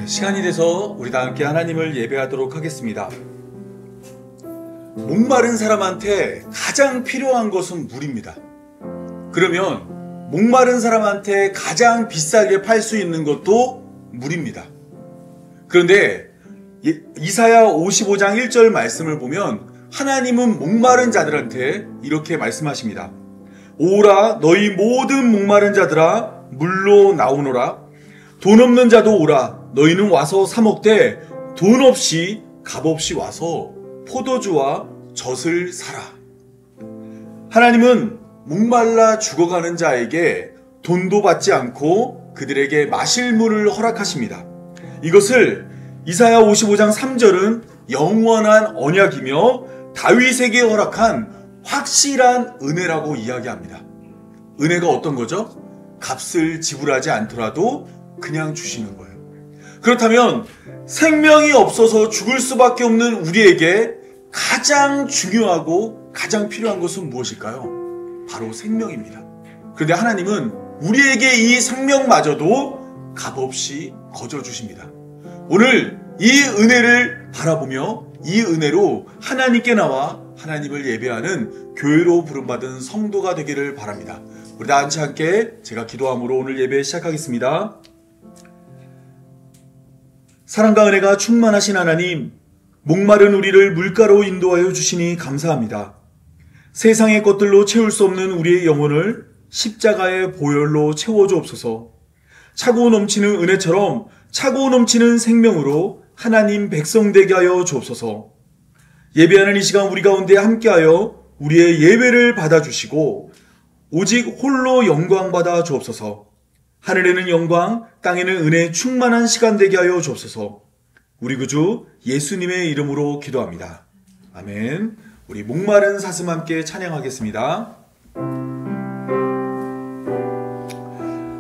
시간이 돼서 우리 다 함께 하나님을 예배하도록 하겠습니다. 목마른 사람한테 가장 필요한 것은 물입니다. 그러면 목마른 사람한테 가장 비싸게 팔 수 있는 것도 물입니다. 그런데 이사야 55장 1절 말씀을 보면 하나님은 목마른 자들한테 이렇게 말씀하십니다. 오라 너희 모든 목마른 자들아 물로 나오노라. 돈 없는 자도 오라. 너희는 와서 사 먹되 돈 없이 값없이 와서 포도주와 젖을 사라. 하나님은 목말라 죽어가는 자에게 돈도 받지 않고 그들에게 마실 물을 허락하십니다. 이것을 이사야 55장 3절은 영원한 언약이며 다윗에게 허락한 확실한 은혜라고 이야기합니다. 은혜가 어떤 거죠? 값을 지불하지 않더라도 그냥 주시는 거예요. 그렇다면 생명이 없어서 죽을 수밖에 없는 우리에게 가장 중요하고 가장 필요한 것은 무엇일까요? 바로 생명입니다. 그런데 하나님은 우리에게 이 생명마저도 값없이 거저 주십니다. 오늘 이 은혜를 바라보며 이 은혜로 하나님께 나와 하나님을 예배하는 교회로 부름받은 성도가 되기를 바랍니다. 우리 다 함께 제가 기도함으로 오늘 예배 시작하겠습니다. 사랑과 은혜가 충만하신 하나님, 목마른 우리를 물가로 인도하여 주시니 감사합니다. 세상의 것들로 채울 수 없는 우리의 영혼을 십자가의 보혈로 채워주옵소서. 차고 넘치는 은혜처럼 차고 넘치는 생명으로 하나님 백성 되게 하여 주옵소서. 예배하는 이 시간 우리 가운데 함께하여 우리의 예배를 받아주시고 오직 홀로 영광 받아 주옵소서. 하늘에는 영광, 땅에는 은혜 충만한 시간 되게 하여 주옵소서. 우리 구주 예수님의 이름으로 기도합니다. 아멘. 우리 목마른 사슴 함께 찬양하겠습니다.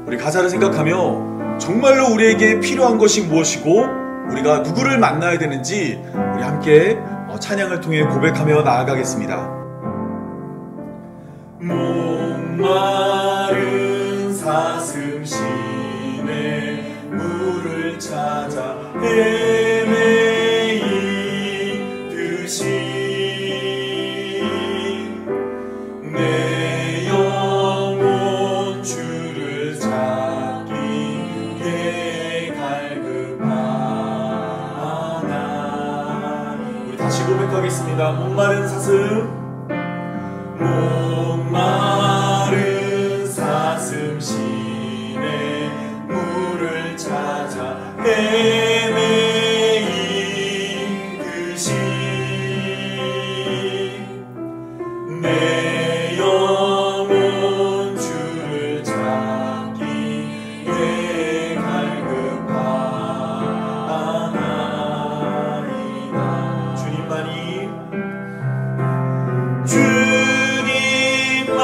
우리 가사를 생각하며 정말로 우리에게 필요한 것이 무엇이고 우리가 누구를 만나야 되는지 우리 함께 찬양을 통해 고백하며 나아가겠습니다. 목마른 사슴 시내 물을 찾아 헤매이듯이 내 영혼 주를 찾기에 갈급하나. 우리 다시 고백하겠습니다. 목마른 사슴, 목마른 사슴 시내 물을 찾아 헤매이듯이 내 영혼 주를 찾기에 갈급하나이다.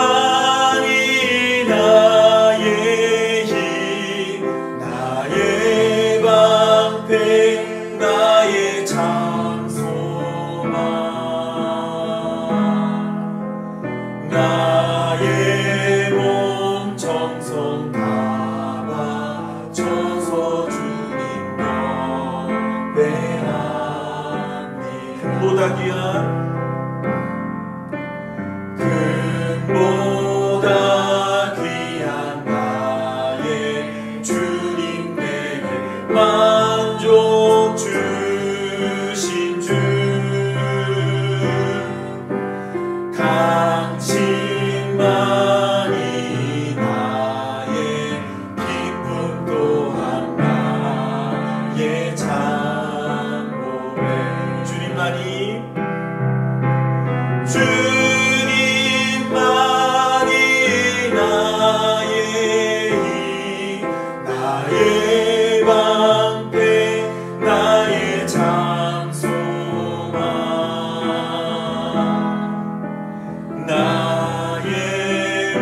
주님만이 나의 힘, 나의 방패, 나의 장소만, 나의 몸 정성 다 바쳐서 주님 경배하니. 금보다 귀한 금보다 귀한 나의 주님 내게 만족 주신 주, 당신만이 나의 기쁨 또한 나의 장고백. 주님만이 나의 힘, 나의 방패, 나의 장소만, 나의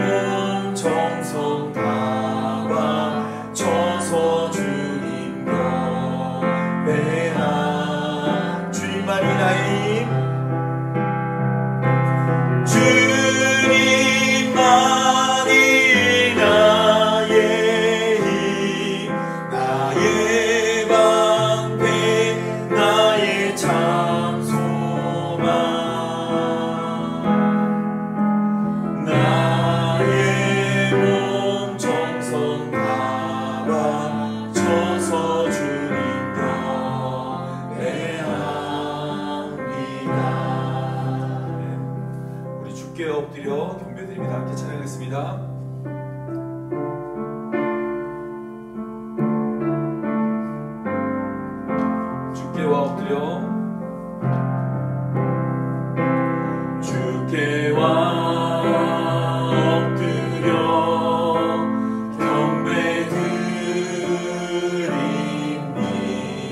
드립니다. 주께와 엎드려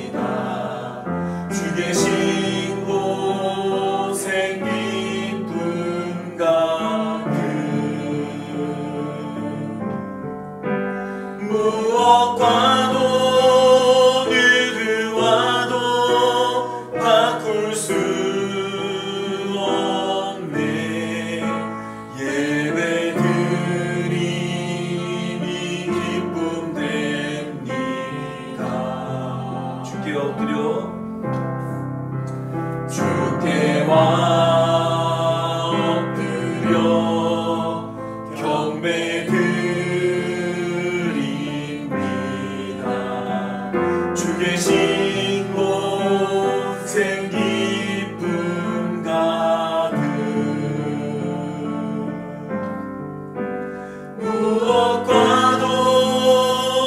경배드립니다. 주 계신 곳에 기쁨 가득 무엇과도 누구와도 바꿀 수 없네. 예배드림이 기쁨 됩니다. 주께 엎드려 주께와 엎드려 경배드립니다. 주 계신 곳엔 기쁨 가득 무엇과도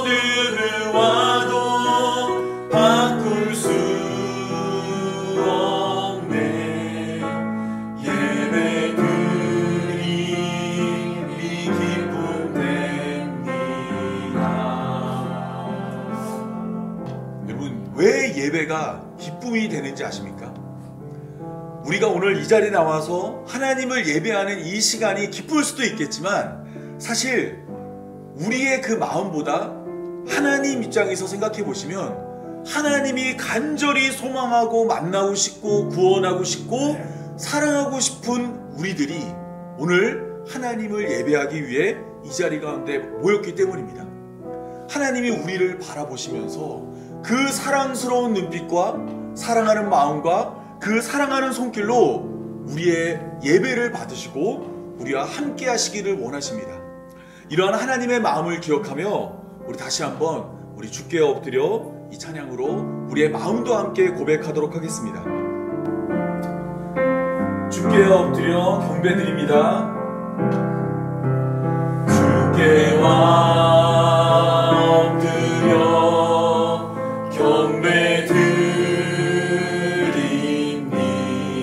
누구와도 바꿀 수 없네. 예배드림이 기쁨 됩니다. 여러분, 왜 예배가 기쁨이 되는지 아십니까? 우리가 오늘 이 자리에 나와서 하나님을 예배하는 이 시간이 기쁠 수도 있겠지만 사실 우리의 그 마음보다 하나님 입장에서 생각해 보시면 하나님이 간절히 소망하고 만나고 싶고 구원하고 싶고 사랑하고 싶은 우리들이 오늘 하나님을 예배하기 위해 이 자리 가운데 모였기 때문입니다. 하나님이 우리를 바라보시면서 그 사랑스러운 눈빛과 사랑하는 마음과 그 사랑하는 손길로 우리의 예배를 받으시고 우리와 함께 하시기를 원하십니다. 이러한 하나님의 마음을 기억하며 우리 다시 한번 우리 주께 엎드려 이 찬양으로 우리의 마음도 함께 고백하도록 하겠습니다. 주께 엎드려 경배드립니다. 주께와 엎드려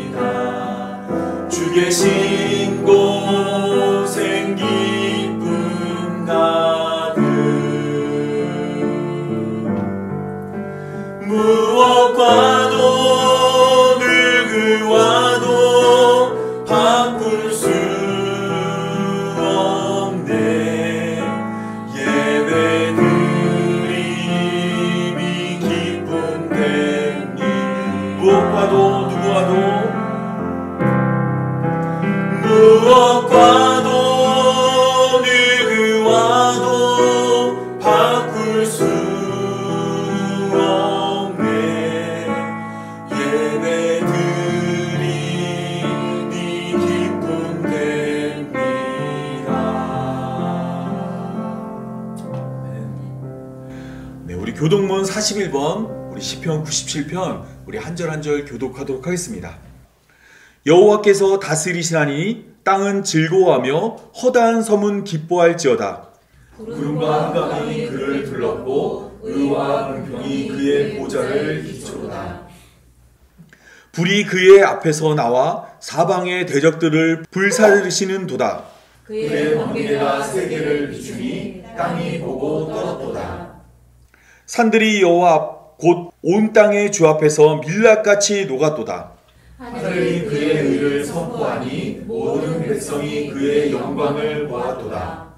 경배드립니다. 주 계신 곳엔 기쁨 가득 무엇과도 누구와도 바꿀 수 없네. 예배드림이 기쁨 됩니다. 무엇과도 누구와도 바꿀 수 없네. 예배드림이 기쁨 됩니다. 네, 우리 교독문 41번, 우리 시편 97편, 우리 한 절 한 절 교독하도록 하겠습니다. 여호와께서 다스리시나니 땅은 즐거워하며 허다한 섬은 기뻐할지어다. 구름과 한강이 그를 둘렀고 의와 은평이 그의 보좌를 기초로다. 불이 그의 앞에서 나와 사방의 대적들을 불사르시는 도다. 그의 번개가 세계를 비추니 땅이 보고 떨었도다. 산들이 여호와 앞 곧 온 땅의 주 앞에서 밀랍같이 녹았도다. 하늘이 그의 의를 선포하니 모든 백성이 그의 영광을 보았도다.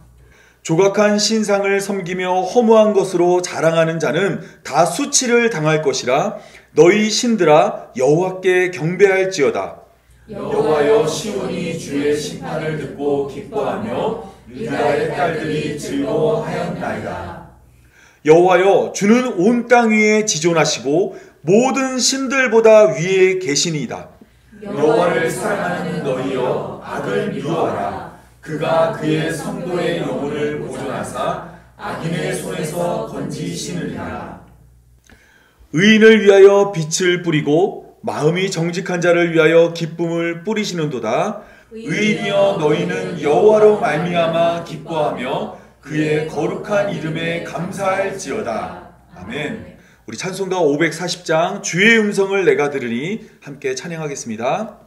조각한 신상을 섬기며 허무한 것으로 자랑하는 자는 다 수치를 당할 것이라. 너희 신들아 여호와께 경배할지어다. 여호와여, 시온이 주의 심판을 듣고 기뻐하며 유다의 딸들이 즐거워하였나이다. 여호와여, 주는 온 땅 위에 지존하시고 모든 신들보다 위에 계시니이다. 여호와를 사랑하는 너희여, 악을 미워하라. 그가 그의 성도의 영혼을 보존하사 악인의 손에서 건지시느니라. 의인을 위하여 빛을 뿌리고 마음이 정직한 자를 위하여 기쁨을 뿌리시는도다. 의인이여 너희는 여호와로 말미암아 기뻐하며 그의 거룩한 이름에 감사할지어다. 아멘. 우리 찬송가 540장 주의 음성을 내가 들으니 함께 찬양하겠습니다.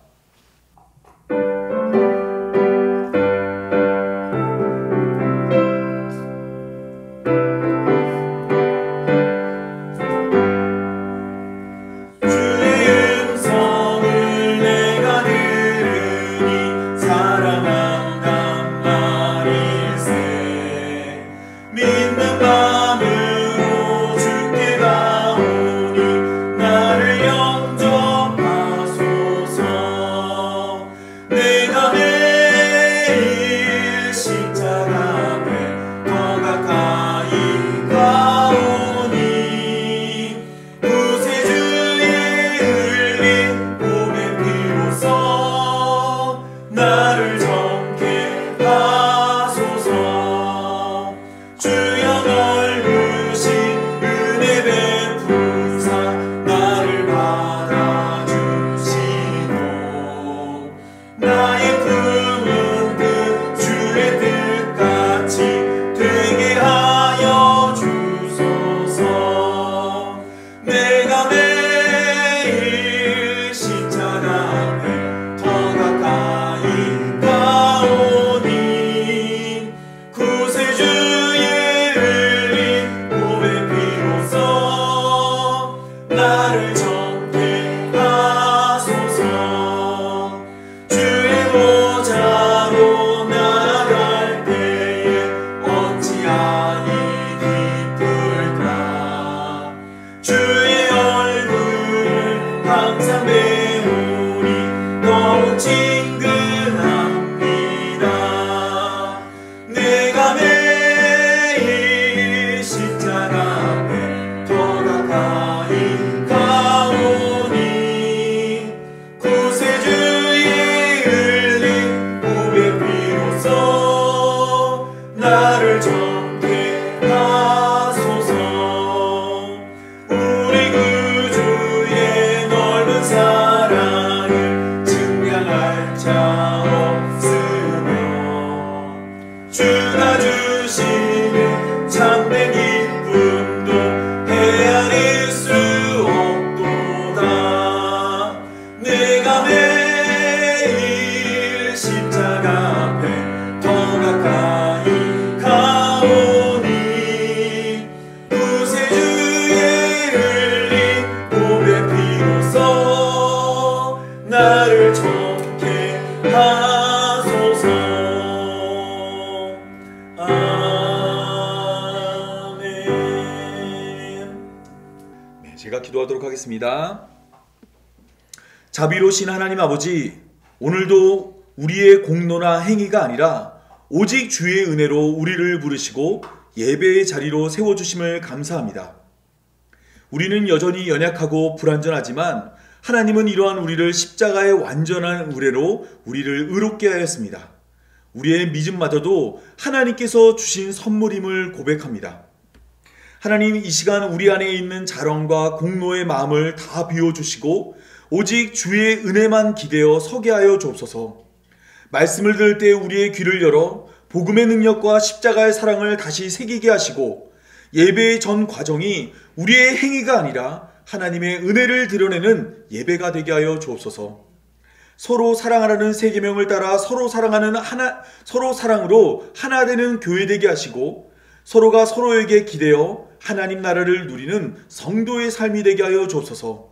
제가 기도하도록 하겠습니다. 자비로우신 하나님 아버지, 오늘도 우리의 공로나 행위가 아니라 오직 주의 은혜로 우리를 부르시고 예배의 자리로 세워주심을 감사합니다. 우리는 여전히 연약하고 불완전하지만 하나님은 이러한 우리를 십자가의 완전한 의뢰로 우리를 의롭게 하였습니다. 우리의 믿음마저도 하나님께서 주신 선물임을 고백합니다. 하나님, 이 시간 우리 안에 있는 자랑과 공로의 마음을 다 비워주시고 오직 주의 은혜만 기대어 서게 하여 주옵소서. 말씀을 들을 때 우리의 귀를 열어 복음의 능력과 십자가의 사랑을 다시 새기게 하시고 예배의 전 과정이 우리의 행위가 아니라 하나님의 은혜를 드러내는 예배가 되게 하여 주옵소서. 서로 사랑하라는 세 계명을 따라 서로 사랑으로 하나 되는 교회 되게 하시고 서로가 서로에게 기대어 하나님 나라를 누리는 성도의 삶이 되게 하여 주옵소서.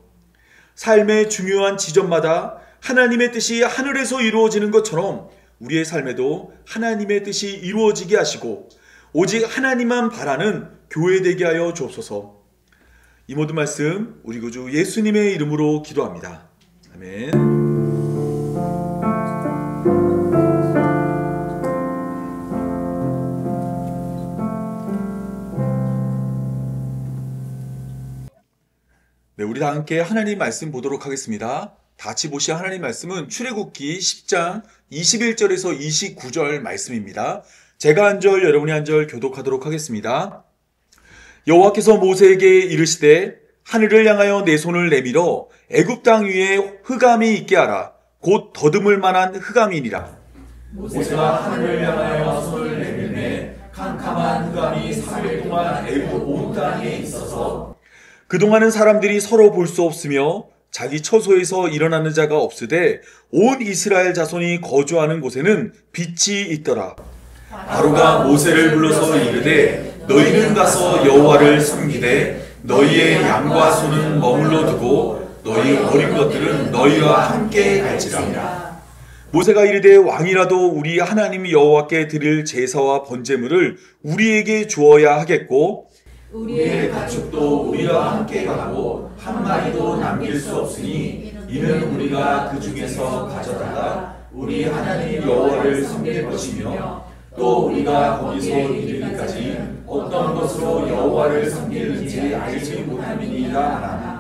삶의 중요한 지점마다 하나님의 뜻이 하늘에서 이루어지는 것처럼 우리의 삶에도 하나님의 뜻이 이루어지게 하시고 오직 하나님만 바라는 교회 되게 하여 주옵소서. 이 모든 말씀 우리 구주 예수님의 이름으로 기도합니다. 아멘. 네, 우리 다 함께 하나님 말씀 보도록 하겠습니다. 다 같이 보실 하나님 말씀은 출애굽기 10장 21절에서 29절 말씀입니다. 제가 한 절, 여러분이 한 절 교독하도록 하겠습니다. 여호와께서 모세에게 이르시되 하늘을 향하여 내 손을 내밀어 애굽 땅 위에 흑암이 있게 하라. 곧 더듬을 만한 흑암이니라. 모세가 하늘을 향하여 손을 내밀매 캄캄한 흑암이 3일 동안 애굽 온 땅에 있어서 그동안은 사람들이 서로 볼 수 없으며 자기 처소에서 일어나는 자가 없으되 온 이스라엘 자손이 거주하는 곳에는 빛이 있더라. 바로가 모세를 불러서 이르되 너희는 가서 여호와를 섬기되 너희의 양과 소는 머물러 두고 너희 어린 것들은 너희와 함께 갈지라. 모세가 이르되 왕이라도 우리 하나님 여호와께 드릴 제사와 번제물을 우리에게 주어야 하겠고 우리의 가축도 우리와 함께 가고 한 마리도 남길 수 없으니 이는 우리가 그 중에서 가져다가 우리 하나님 여호와를 섬길 것이며 또 우리가 거기서 이르기까지 어떤 것으로 여호와를 섬기는지 알지 못함이니이다 하나.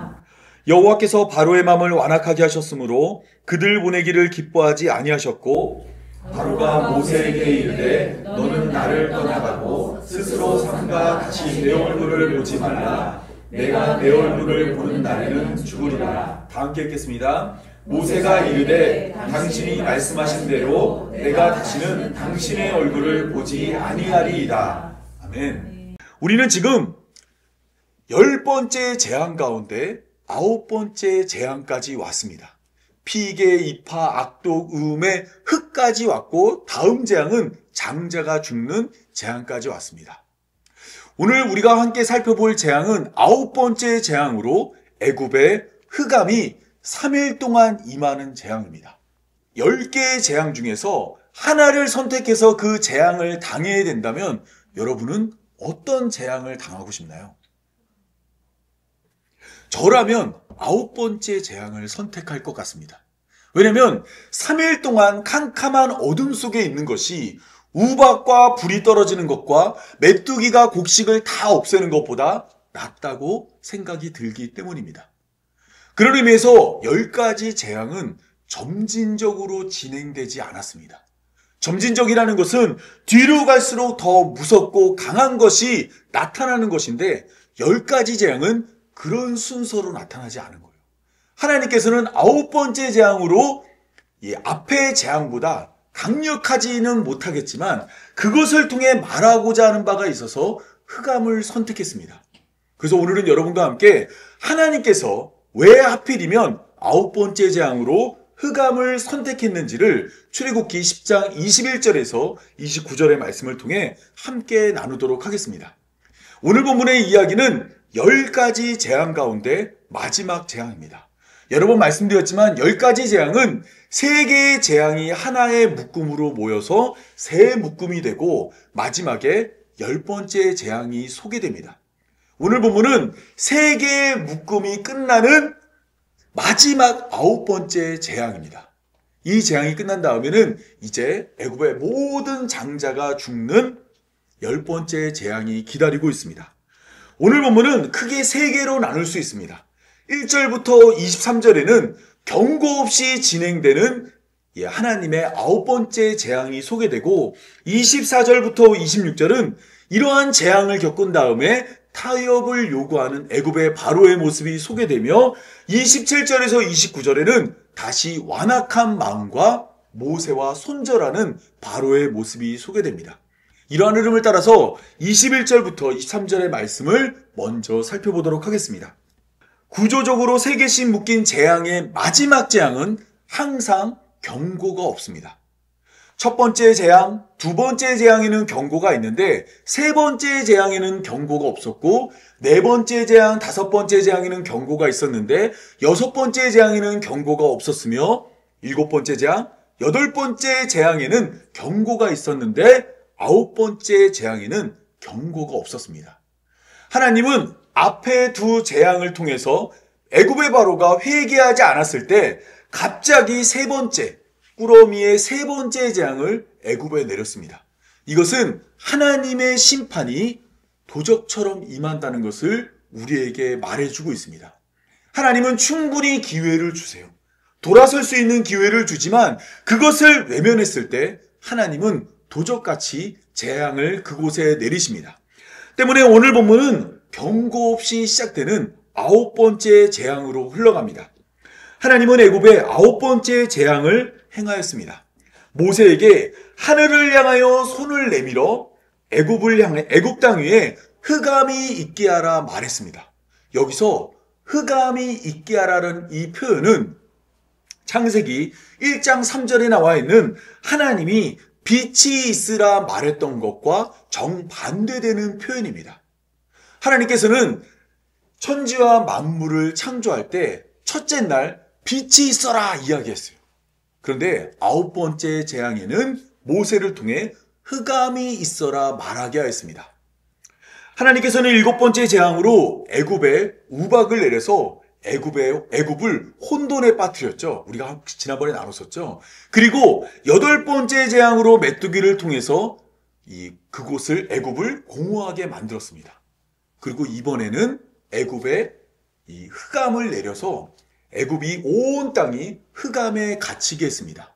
여호와께서 바로의 마음을 완악하게 하셨으므로 그들 보내기를 기뻐하지 아니하셨고 바로가 모세에게 이르되 너는 나를 떠나가고 스스로 삼가 다시 내 얼굴을 보지 말라. 내가 내 얼굴을 보는 날에는 죽으리라. 다 함께 읽겠습니다. 모세가 이르되 당신이 말씀하신 대로 내가 다시는 당신의 얼굴을 보지 아니하리이다. 아멘. 우리는 지금 10번째 재앙 가운데 9번째 재앙까지 왔습니다. 피계, 이파, 악독, 음의 흑까지 왔고 다음 재앙은 장자가 죽는 재앙까지 왔습니다. 오늘 우리가 함께 살펴볼 재앙은 9번째 재앙으로 애굽의 흑암이 3일 동안 임하는 재앙입니다. 10개의 재앙 중에서 하나를 선택해서 그 재앙을 당해야 된다면 여러분은 어떤 재앙을 당하고 싶나요? 저라면 9번째 재앙을 선택할 것 같습니다. 왜냐하면 3일 동안 캄캄한 어둠 속에 있는 것이 우박과 불이 떨어지는 것과 메뚜기가 곡식을 다 없애는 것보다 낫다고 생각이 들기 때문입니다. 그런 의미에서 10가지 재앙은 점진적으로 진행되지 않았습니다. 점진적이라는 것은 뒤로 갈수록 더 무섭고 강한 것이 나타나는 것인데 10가지 재앙은 그런 순서로 나타나지 않은 거예요. 하나님께서는 9번째 재앙으로 앞의 재앙보다 강력하지는 못하겠지만 그것을 통해 말하고자 하는 바가 있어서 흑암을 선택했습니다. 그래서 오늘은 여러분과 함께 하나님께서 왜 하필이면 9번째 재앙으로 흑암을 선택했는지를 출애굽기 10장 21절에서 29절의 말씀을 통해 함께 나누도록 하겠습니다. 오늘 본문의 이야기는 10가지 재앙 가운데 마지막 재앙입니다. 여러 번 말씀드렸지만 10가지 재앙은 3개의 재앙이 하나의 묶음으로 모여서 새 묶음이 되고 마지막에 10번째 재앙이 소개됩니다. 오늘 본문은 3개의 묶음이 끝나는 마지막 9번째 재앙입니다. 이 재앙이 끝난 다음에는 이제 애굽의 모든 장자가 죽는 10번째 재앙이 기다리고 있습니다. 오늘 본문은 크게 3개로 나눌 수 있습니다. 1절부터 23절에는 경고 없이 진행되는 하나님의 9번째 재앙이 소개되고 24절부터 26절은 이러한 재앙을 겪은 다음에 타협을 요구하는 애굽의 바로의 모습이 소개되며 27절에서 29절에는 다시 완악한 마음과 모세와 손절하는 바로의 모습이 소개됩니다. 이러한 흐름을 따라서 21절부터 23절의 말씀을 먼저 살펴보도록 하겠습니다. 구조적으로 3개씩 묶인 재앙의 마지막 재앙은 항상 경고가 없습니다. 첫 번째 재앙, 두 번째 재앙에는 경고가 있는데 세 번째 재앙에는 경고가 없었고 네 번째 재앙, 다섯 번째 재앙에는 경고가 있었는데 여섯 번째 재앙에는 경고가 없었으며 일곱 번째 재앙, 여덟 번째 재앙에는 경고가 있었는데 아홉 번째 재앙에는 경고가 없었습니다. 하나님은 앞에 두 재앙을 통해서 애굽의 바로가 회개하지 않았을 때 갑자기 세 번째, 꾸러미의 세 번째 재앙을 애굽에 내렸습니다. 이것은 하나님의 심판이 도적처럼 임한다는 것을 우리에게 말해주고 있습니다. 하나님은 충분히 기회를 주세요. 돌아설 수 있는 기회를 주지만 그것을 외면했을 때 하나님은 도적같이 재앙을 그곳에 내리십니다. 때문에 오늘 본문은 경고 없이 시작되는 아홉 번째 재앙으로 흘러갑니다. 하나님은 애굽의 9번째 재앙을 행하였습니다. 모세에게 하늘을 향하여 손을 내밀어 애굽 땅 위에 흑암이 있게 하라 말했습니다. 여기서 흑암이 있게 하라는 이 표현은 창세기 1장 3절에 나와 있는 하나님이 빛이 있으라 말했던 것과 정반대되는 표현입니다. 하나님께서는 천지와 만물을 창조할 때 첫째 날 빛이 있어라 이야기했어요. 그런데 9번째 재앙에는 모세를 통해 흑암이 있어라 말하게 하였습니다. 하나님께서는 7번째 재앙으로 애굽에 우박을 내려서 애굽을 혼돈에 빠뜨렸죠. 우리가 지난번에 나눴었죠. 그리고 8번째 재앙으로 메뚜기를 통해서 그곳을 애굽을 공허하게 만들었습니다. 그리고 이번에는 애굽에 이 흑암을 내려서 애굽이 온 땅이 흑암에 갇히게 했습니다.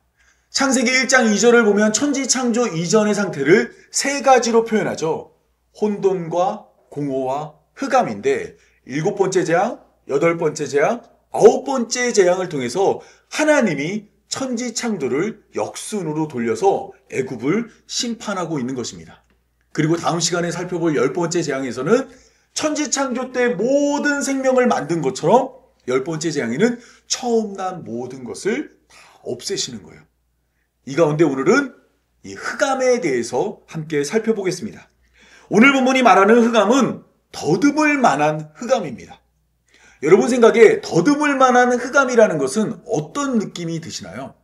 창세기 1장 2절을 보면 천지 창조 이전의 상태를 세 가지로 표현하죠. 혼돈과 공허와 흑암인데 7번째 재앙, 8번째 재앙, 9번째 재앙을 통해서 하나님이 천지 창조를 역순으로 돌려서 애굽을 심판하고 있는 것입니다. 그리고 다음 시간에 살펴볼 10번째 재앙에서는 천지 창조 때 모든 생명을 만든 것처럼 10번째 재앙에는 처음 난 모든 것을 다 없애시는 거예요. 이 가운데 오늘은 이 흑암에 대해서 함께 살펴보겠습니다. 오늘 본문이 말하는 흑암은 더듬을 만한 흑암입니다. 여러분 생각에 더듬을 만한 흑암이라는 것은 어떤 느낌이 드시나요?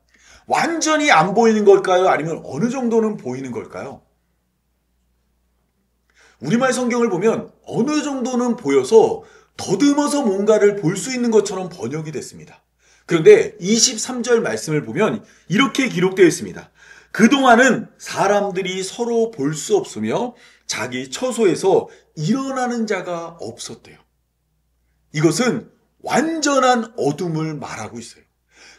완전히 안 보이는 걸까요? 아니면 어느 정도는 보이는 걸까요? 우리말 성경을 보면 어느 정도는 보여서 더듬어서 뭔가를 볼 수 있는 것처럼 번역이 됐습니다. 그런데 23절 말씀을 보면 이렇게 기록되어 있습니다. 그동안은 사람들이 서로 볼 수 없으며 자기 처소에서 일어나는 자가 없었대요. 이것은 완전한 어둠을 말하고 있어요.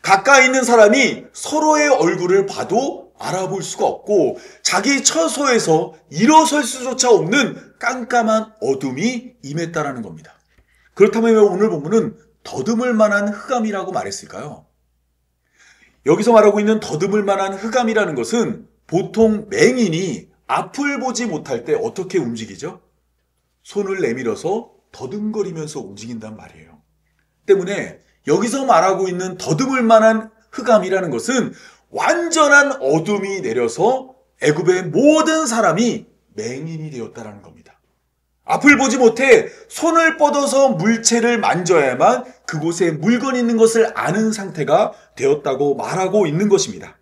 가까이 있는 사람이 서로의 얼굴을 봐도 알아볼 수가 없고 자기 처소에서 일어설 수조차 없는 깜깜한 어둠이 임했다라는 겁니다. 그렇다면 왜 오늘 본문은 더듬을 만한 흑암이라고 말했을까요? 여기서 말하고 있는 더듬을 만한 흑암이라는 것은 보통 맹인이 앞을 보지 못할 때 어떻게 움직이죠? 손을 내밀어서 더듬거리면서 움직인단 말이에요. 때문에 여기서 말하고 있는 더듬을 만한 흑암이라는 것은 완전한 어둠이 내려서 애굽의 모든 사람이 맹인이 되었다는 겁니다. 앞을 보지 못해 손을 뻗어서 물체를 만져야만 그곳에 물건이 있는 것을 아는 상태가 되었다고 말하고 있는 것입니다.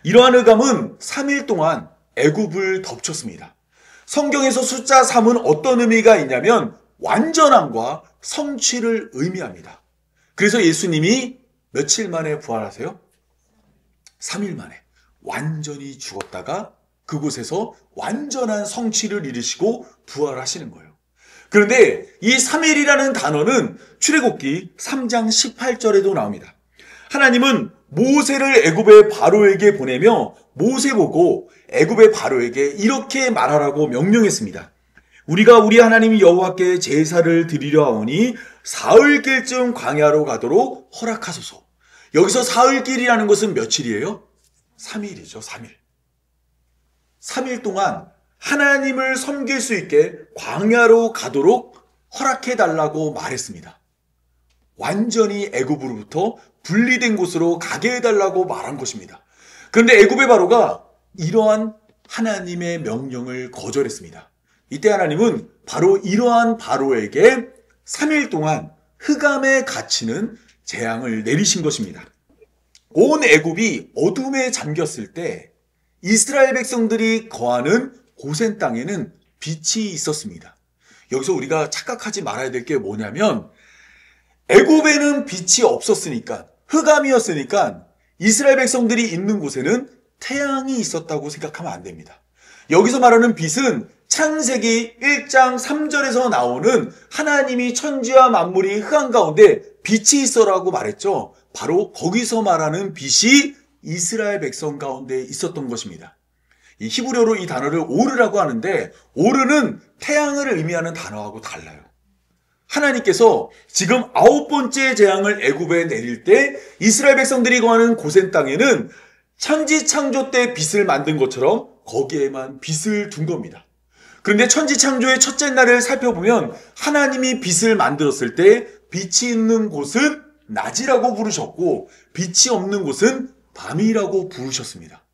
이러한 흑암은 3일 동안 애굽을 덮쳤습니다. 성경에서 숫자 3은 어떤 의미가 있냐면 완전함과 성취를 의미합니다. 그래서 예수님이 며칠 만에 부활하세요? 3일 만에 완전히 죽었다가 그곳에서 완전한 성취를 이루시고 부활하시는 거예요. 그런데 이 3일이라는 단어는 출애굽기 3장 18절에도 나옵니다. 하나님은 모세를 애굽의 바로에게 보내며 모세 보고 애굽의 바로에게 이렇게 말하라고 명령했습니다. 우리가 우리 하나님 여호와께 제사를 드리려 하오니 사흘길쯤 광야로 가도록 허락하소서. 여기서 사흘길이라는 것은 며칠이에요? 3일이죠. 3일. 3일 동안 하나님을 섬길 수 있게 광야로 가도록 허락해달라고 말했습니다. 완전히 애굽으로부터 분리된 곳으로 가게 해달라고 말한 것입니다. 그런데 애굽의 바로가 이러한 하나님의 명령을 거절했습니다. 이때 하나님은 바로 이러한 바로에게 3일 동안 흑암에 갇히는 재앙을 내리신 것입니다. 온 애굽이 어둠에 잠겼을 때 이스라엘 백성들이 거하는 고센 땅에는 빛이 있었습니다. 여기서 우리가 착각하지 말아야 될 게 뭐냐면 애굽에는 빛이 없었으니까 흑암이었으니까 이스라엘 백성들이 있는 곳에는 태양이 있었다고 생각하면 안 됩니다. 여기서 말하는 빛은 창세기 1장 3절에서 나오는 하나님이 천지와 만물이 흑암 가운데 빛이 있어라고 말했죠. 바로 거기서 말하는 빛이 이스라엘 백성 가운데 있었던 것입니다. 이 히브리어로 이 단어를 오르라고 하는데 오르는 태양을 의미하는 단어하고 달라요. 하나님께서 지금 9번째 재앙을 애굽에 내릴 때 이스라엘 백성들이 거하는 고센 땅에는 천지창조 때 빛을 만든 것처럼 거기에만 빛을 둔 겁니다. 그런데 천지창조의 첫째 날을 살펴보면 하나님이 빛을 만들었을 때 빛이 있는 곳은 낮이라고 부르셨고 빛이 없는 곳은 밤이라고 부르셨습니다.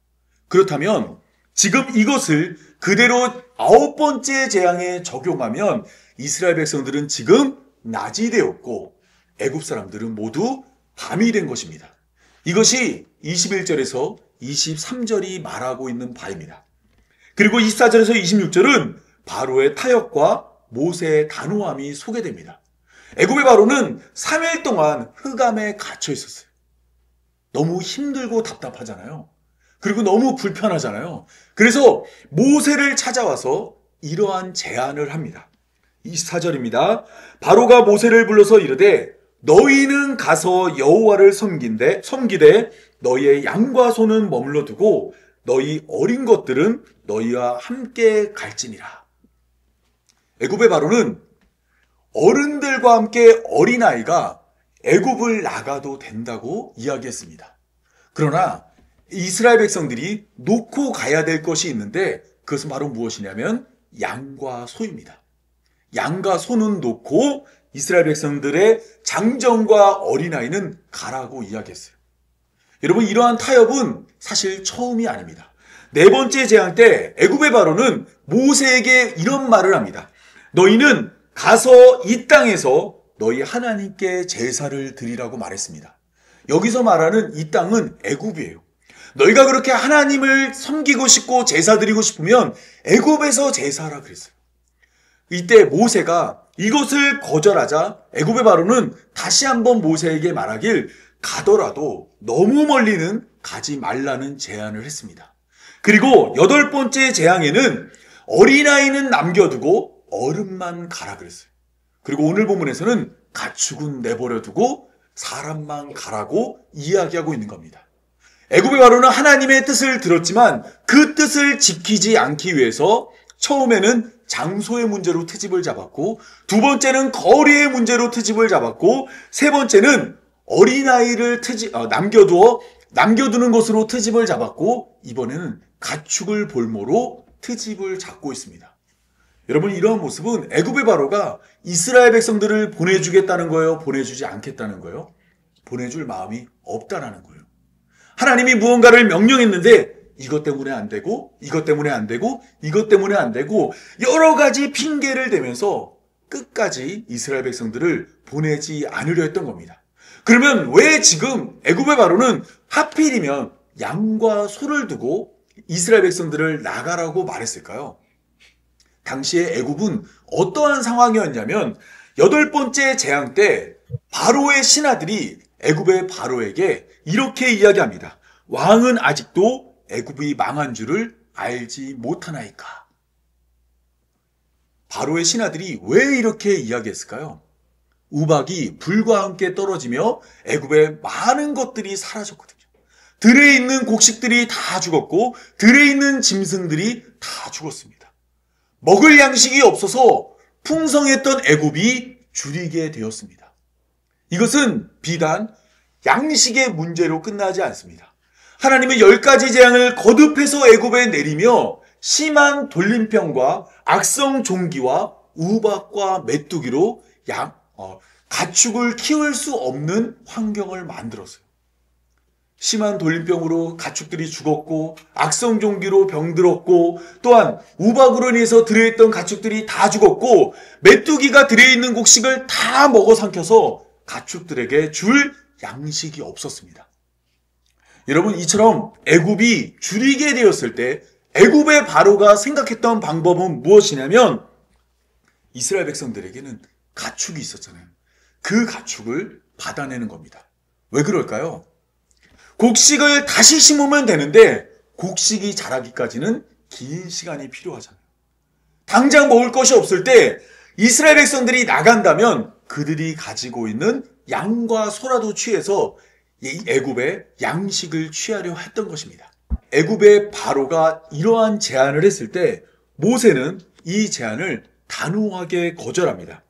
그렇다면 지금 이것을 그대로 9번째 재앙에 적용하면 이스라엘 백성들은 지금 낮이 되었고 애굽 사람들은 모두 밤이 된 것입니다. 이것이 21절에서 23절이 말하고 있는 바입니다. 그리고 24절에서 26절은 바로의 타협과 모세의 단호함이 소개됩니다. 애굽의 바로는 3일 동안 흑암에 갇혀 있었어요. 너무 힘들고 답답하잖아요. 그리고 너무 불편하잖아요. 그래서 모세를 찾아와서 이러한 제안을 합니다. 24절입니다. 바로가 모세를 불러서 이르되 너희는 가서 여호와를 섬기되 너희의 양과 소는 머물러 두고 너희 어린 것들은 너희와 함께 갈지니라. 애굽의 바로는 어른들과 함께 어린아이가 애굽을 나가도 된다고 이야기했습니다. 그러나 이스라엘 백성들이 놓고 가야 될 것이 있는데 그것은 바로 무엇이냐면 양과 소입니다. 양과 소는 놓고 이스라엘 백성들의 장정과 어린아이는 가라고 이야기했어요. 여러분, 이러한 타협은 사실 처음이 아닙니다. 네 번째 재앙 때 애굽의 바로는 모세에게 이런 말을 합니다. 너희는 가서 이 땅에서 너희 하나님께 제사를 드리라고 말했습니다. 여기서 말하는 이 땅은 애굽이에요. 너희가 그렇게 하나님을 섬기고 싶고 제사 드리고 싶으면 애굽에서 제사하라 그랬어요. 이때 모세가 이것을 거절하자 애굽의 바로는 다시 한번 모세에게 말하길 가더라도 너무 멀리는 가지 말라는 제안을 했습니다. 그리고 8번째 재앙에는 어린아이는 남겨두고 어른만 가라 그랬어요. 그리고 오늘 본문에서는 가축은 내버려 두고 사람만 가라고 이야기하고 있는 겁니다. 애굽의 바로는 하나님의 뜻을 들었지만 그 뜻을 지키지 않기 위해서 처음에는 장소의 문제로 트집을 잡았고 두 번째는 거리의 문제로 트집을 잡았고 세 번째는 어린아이를 남겨두는 것으로 트집을 잡았고 이번에는 가축을 볼모로 트집을 잡고 있습니다. 여러분, 이러한 모습은 애굽의 바로가 이스라엘 백성들을 보내주겠다는 거예요? 보내주지 않겠다는 거예요? 보내줄 마음이 없다라는 거예요. 하나님이 무언가를 명령했는데 이것 때문에 안 되고 이것 때문에 안 되고 이것 때문에 안 되고 여러 가지 핑계를 대면서 끝까지 이스라엘 백성들을 보내지 않으려 했던 겁니다. 그러면 왜 지금 애굽의 바로는 하필이면 양과 소를 두고 이스라엘 백성들을 나가라고 말했을까요? 당시에 애굽은 어떠한 상황이었냐면 8번째 재앙 때 바로의 신하들이 애굽의 바로에게 이렇게 이야기합니다. 왕은 아직도 애굽이 망한 줄을 알지 못하나이까. 바로의 신하들이 왜 이렇게 이야기했을까요? 우박이 불과 함께 떨어지며 애굽의 많은 것들이 사라졌거든요. 들에 있는 곡식들이 다 죽었고 들에 있는 짐승들이 다 죽었습니다. 먹을 양식이 없어서 풍성했던 애굽이 줄이게 되었습니다. 이것은 비단 양식의 문제로 끝나지 않습니다. 하나님은 10가지 재앙을 거듭해서 애굽에 내리며 심한 돌림병과 악성 종기와 우박과 메뚜기로 가축을 키울 수 없는 환경을 만들었어요. 심한 돌림병으로 가축들이 죽었고 악성 종기로 병들었고 또한 우박으로 인해서 들에 있던 가축들이 다 죽었고 메뚜기가 들에 있는 곡식을 다 먹어 삼켜서 가축들에게 줄 양식이 없었습니다. 여러분, 이처럼 애굽이 줄이게 되었을 때 애굽의 바로가 생각했던 방법은 무엇이냐면 이스라엘 백성들에게는 가축이 있었잖아요. 그 가축을 받아내는 겁니다. 왜 그럴까요? 곡식을 다시 심으면 되는데 곡식이 자라기까지는 긴 시간이 필요하잖아요. 당장 먹을 것이 없을 때 이스라엘 백성들이 나간다면 그들이 가지고 있는 양과 소라도 취해서 애굽의 양식을 취하려 했던 것입니다. 애굽의 바로가 이러한 제안을 했을 때 모세는 이 제안을 단호하게 거절합니다.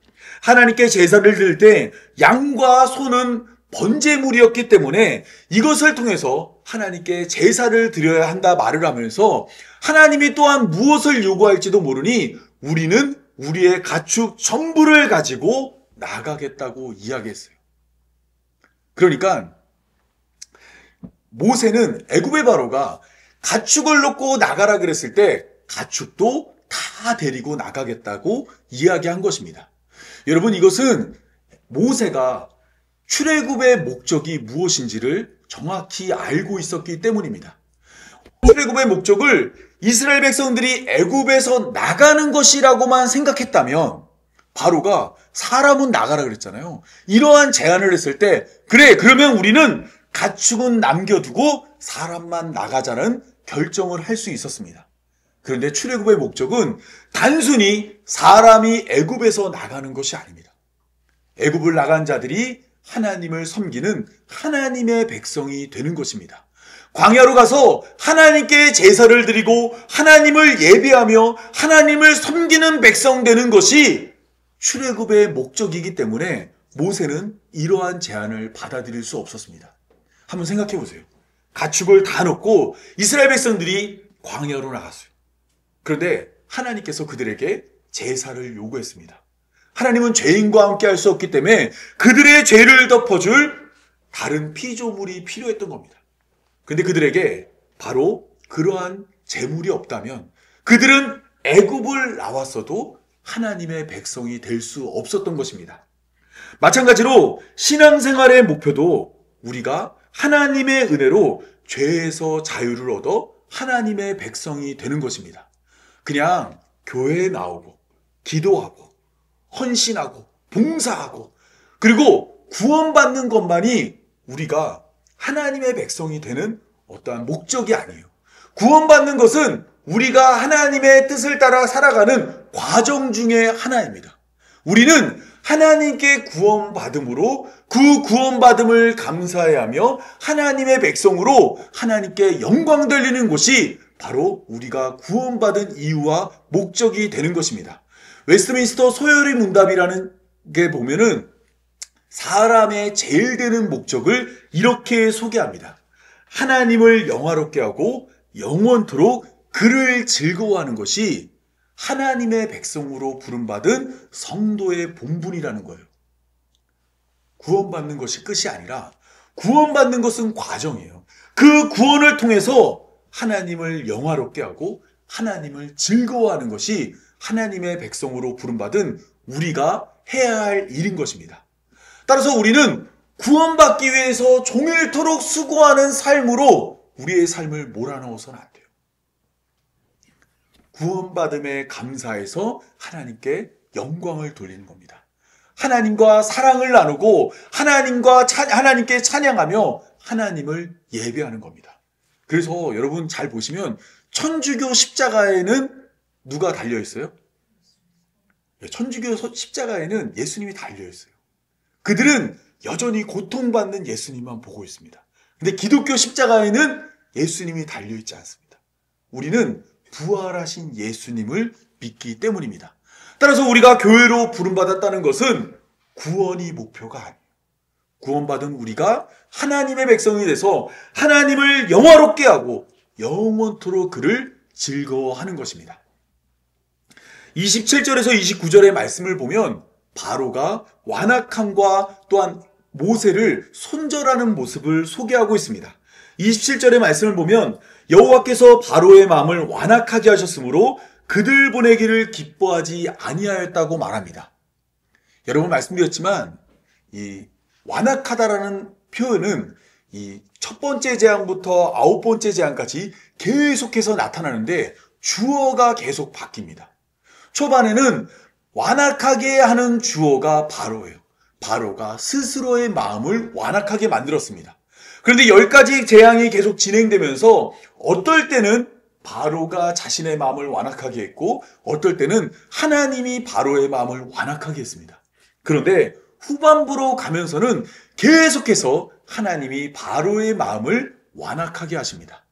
하나님께 제사를 드릴 때 양과 소는 번제물이었기 때문에 이것을 통해서 하나님께 제사를 드려야 한다 말을 하면서 하나님이 또한 무엇을 요구할지도 모르니 우리는 우리의 가축 전부를 가지고 나가겠다고 이야기했어요. 그러니까 모세는 애굽의 바로가 가축을 놓고 나가라 그랬을 때 가축도 다 데리고 나가겠다고 이야기한 것입니다. 여러분, 이것은 모세가 출애굽의 목적이 무엇인지를 정확히 알고 있었기 때문입니다. 출애굽의 목적을 이스라엘 백성들이 애굽에서 나가는 것이라고만 생각했다면 바로가 사람은 나가라 그랬잖아요. 이러한 제안을 했을 때 그래, 그러면 우리는 가축은 남겨두고 사람만 나가자는 결정을 할 수 있었습니다. 그런데 출애굽의 목적은 단순히 사람이 애굽에서 나가는 것이 아닙니다. 애굽을 나간 자들이 하나님을 섬기는 하나님의 백성이 되는 것입니다. 광야로 가서 하나님께 제사를 드리고 하나님을 예배하며 하나님을 섬기는 백성 되는 것이 출애굽의 목적이기 때문에 모세는 이러한 제안을 받아들일 수 없었습니다. 한번 생각해 보세요. 가축을 다 놓고 이스라엘 백성들이 광야로 나갔어요. 그런데 하나님께서 그들에게 제사를 요구했습니다. 하나님은 죄인과 함께 할 수 없기 때문에 그들의 죄를 덮어줄 다른 피조물이 필요했던 겁니다. 그런데 그들에게 바로 그러한 제물이 없다면 그들은 애굽을 나왔어도 하나님의 백성이 될 수 없었던 것입니다. 마찬가지로 신앙생활의 목표도 우리가 하나님의 은혜로 죄에서 자유를 얻어 하나님의 백성이 되는 것입니다. 그냥 교회에 나오고 기도하고 헌신하고 봉사하고 그리고 구원받는 것만이 우리가 하나님의 백성이 되는 어떠한 목적이 아니에요. 구원받는 것은 우리가 하나님의 뜻을 따라 살아가는 과정 중에 하나입니다. 우리는 하나님께 구원받음으로 그 구원받음을 감사해하며 하나님의 백성으로 하나님께 영광 돌리는 것이 바로 우리가 구원받은 이유와 목적이 되는 것입니다. 웨스트민스터 소요리 문답이라는 게 보면은 사람의 제일 되는 목적을 이렇게 소개합니다. 하나님을 영화롭게 하고 영원토록 그를 즐거워하는 것이 하나님의 백성으로 부름받은 성도의 본분이라는 거예요. 구원받는 것이 끝이 아니라 구원받는 것은 과정이에요. 그 구원을 통해서 하나님을 영화롭게 하고 하나님을 즐거워하는 것이 하나님의 백성으로 부름받은 우리가 해야 할 일인 것입니다. 따라서 우리는 구원받기 위해서 종일토록 수고하는 삶으로 우리의 삶을 몰아넣어서는 안 돼요. 구원받음에 감사해서 하나님께 영광을 돌리는 겁니다. 하나님과 사랑을 나누고 하나님께 찬양하며 하나님을 예배하는 겁니다. 그래서 여러분 잘 보시면 천주교 십자가에는 누가 달려있어요? 천주교 십자가에는 예수님이 달려있어요. 그들은 여전히 고통받는 예수님만 보고 있습니다. 근데 기독교 십자가에는 예수님이 달려있지 않습니다. 우리는 부활하신 예수님을 믿기 때문입니다. 따라서 우리가 교회로 부름받았다는 것은 구원이 목표가 아니에요. 구원받은 우리가 하나님의 백성이 돼서 하나님을 영화롭게 하고 영원토록 그를 즐거워하는 것입니다. 27절에서 29절의 말씀을 보면 바로가 완악함과 또한 모세를 손절하는 모습을 소개하고 있습니다. 27절의 말씀을 보면 여호와께서 바로의 마음을 완악하게 하셨으므로 그들 보내기를 기뻐하지 아니하였다고 말합니다. 여러분 말씀드렸지만 이 완악하다라는 표현은 이 첫 번째 재앙부터 아홉 번째 재앙까지 계속해서 나타나는데 주어가 계속 바뀝니다. 초반에는 완악하게 하는 주어가 바로예요. 바로가 스스로의 마음을 완악하게 만들었습니다. 그런데 10가지 재앙이 계속 진행되면서 어떨 때는 바로가 자신의 마음을 완악하게 했고 어떨 때는 하나님이 바로의 마음을 완악하게 했습니다. 그런데 후반부로 가면서는 계속해서 하나님이 바로의 마음을 완악하게 하십니다.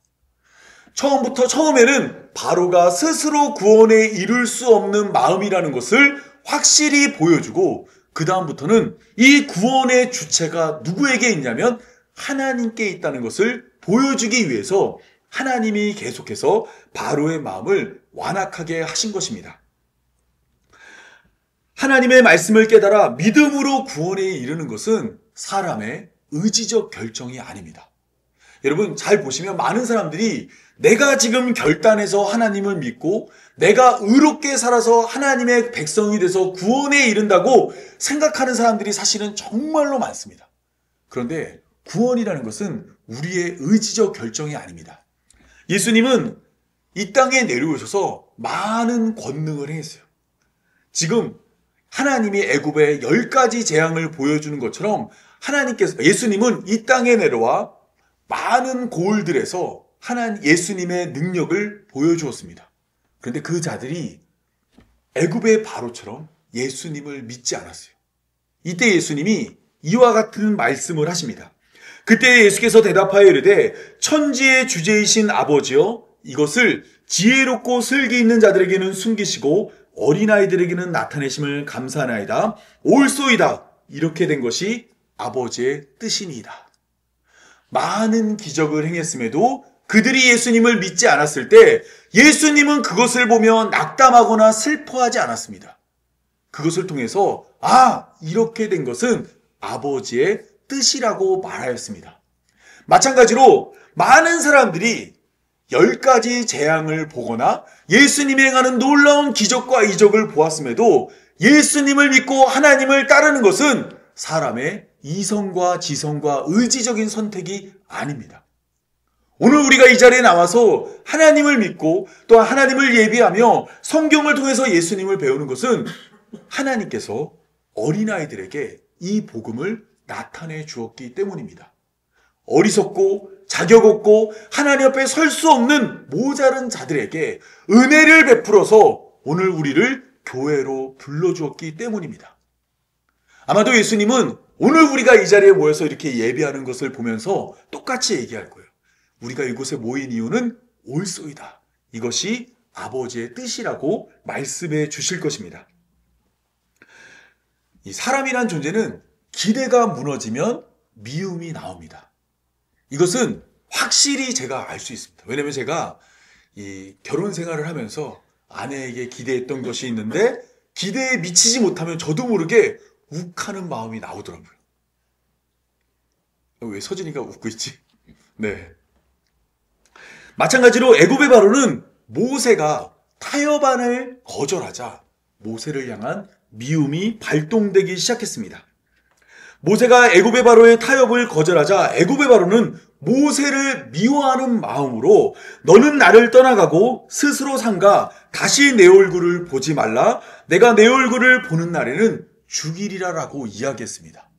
처음에는 바로가 스스로 구원에 이룰 수 없는 마음이라는 것을 확실히 보여주고 그 다음부터는 이 구원의 주체가 누구에게 있냐면 하나님께 있다는 것을 보여주기 위해서 하나님이 계속해서 바로의 마음을 완악하게 하신 것입니다. 하나님의 말씀을 깨달아 믿음으로 구원에 이르는 것은 사람의 의지적 결정이 아닙니다. 여러분 잘 보시면 많은 사람들이 내가 지금 결단해서 하나님을 믿고 내가 의롭게 살아서 하나님의 백성이 돼서 구원에 이른다고 생각하는 사람들이 사실은 정말로 많습니다. 그런데 구원이라는 것은 우리의 의지적 결정이 아닙니다. 예수님은 이 땅에 내려오셔서 많은 권능을 행했어요. 지금 하나님이 애굽의 10가지 재앙을 보여주는 것처럼 예수님은 이 땅에 내려와 많은 고을들에서 예수님의 능력을 보여주었습니다. 그런데 그 자들이 애굽의 바로처럼 예수님을 믿지 않았어요. 이때 예수님이 이와 같은 말씀을 하십니다. 그때 예수께서 대답하여 이르되 천지의 주제이신 아버지여 이것을 지혜롭고 슬기 있는 자들에게는 숨기시고 어린아이들에게는 나타내심을 감사하나이다. 옳소이다. 이렇게 된 것이 아버지의 뜻이니이다. 많은 기적을 행했음에도 그들이 예수님을 믿지 않았을 때 예수님은 그것을 보며 낙담하거나 슬퍼하지 않았습니다. 그것을 통해서 이렇게 된 것은 아버지의 뜻이라고 말하였습니다. 마찬가지로 많은 사람들이 10가지 재앙을 보거나 예수님이 행하는 놀라운 기적과 이적을 보았음에도 예수님을 믿고 하나님을 따르는 것은 사람의 이성과 지성과 의지적인 선택이 아닙니다. 오늘 우리가 이 자리에 나와서 하나님을 믿고 또 하나님을 예비하며 성경을 통해서 예수님을 배우는 것은 하나님께서 어린아이들에게 이 복음을 나타내 주었기 때문입니다. 어리석고 자격 없고 하나님 앞에 설 수 없는 모자른 자들에게 은혜를 베풀어서 오늘 우리를 교회로 불러주었기 때문입니다. 아마도 예수님은 오늘 우리가 이 자리에 모여서 이렇게 예배하는 것을 보면서 똑같이 얘기할 거예요. 우리가 이곳에 모인 이유는 옳소이다. 이것이 아버지의 뜻이라고 말씀해 주실 것입니다. 이 사람이란 존재는 기대가 무너지면 미움이 나옵니다. 이것은 확실히 제가 알 수 있습니다. 왜냐하면 제가 이 결혼 생활을 하면서 아내에게 기대했던 것이 있는데 기대에 미치지 못하면 저도 모르게 욱하는 마음이 나오더라고요. 왜 서진이가 웃고 있지? 네. 마찬가지로 애굽의 바로는 모세가 타협안을 거절하자 모세를 향한 미움이 발동되기 시작했습니다. 모세가 애굽의 바로의 타협을 거절하자 애굽의 바로는 모세를 미워하는 마음으로 너는 나를 떠나가고 스스로 삼가 다시 내 얼굴을 보지 말라. 내가 내 얼굴을 보는 날에는 죽이리라라고 이야기했습니다.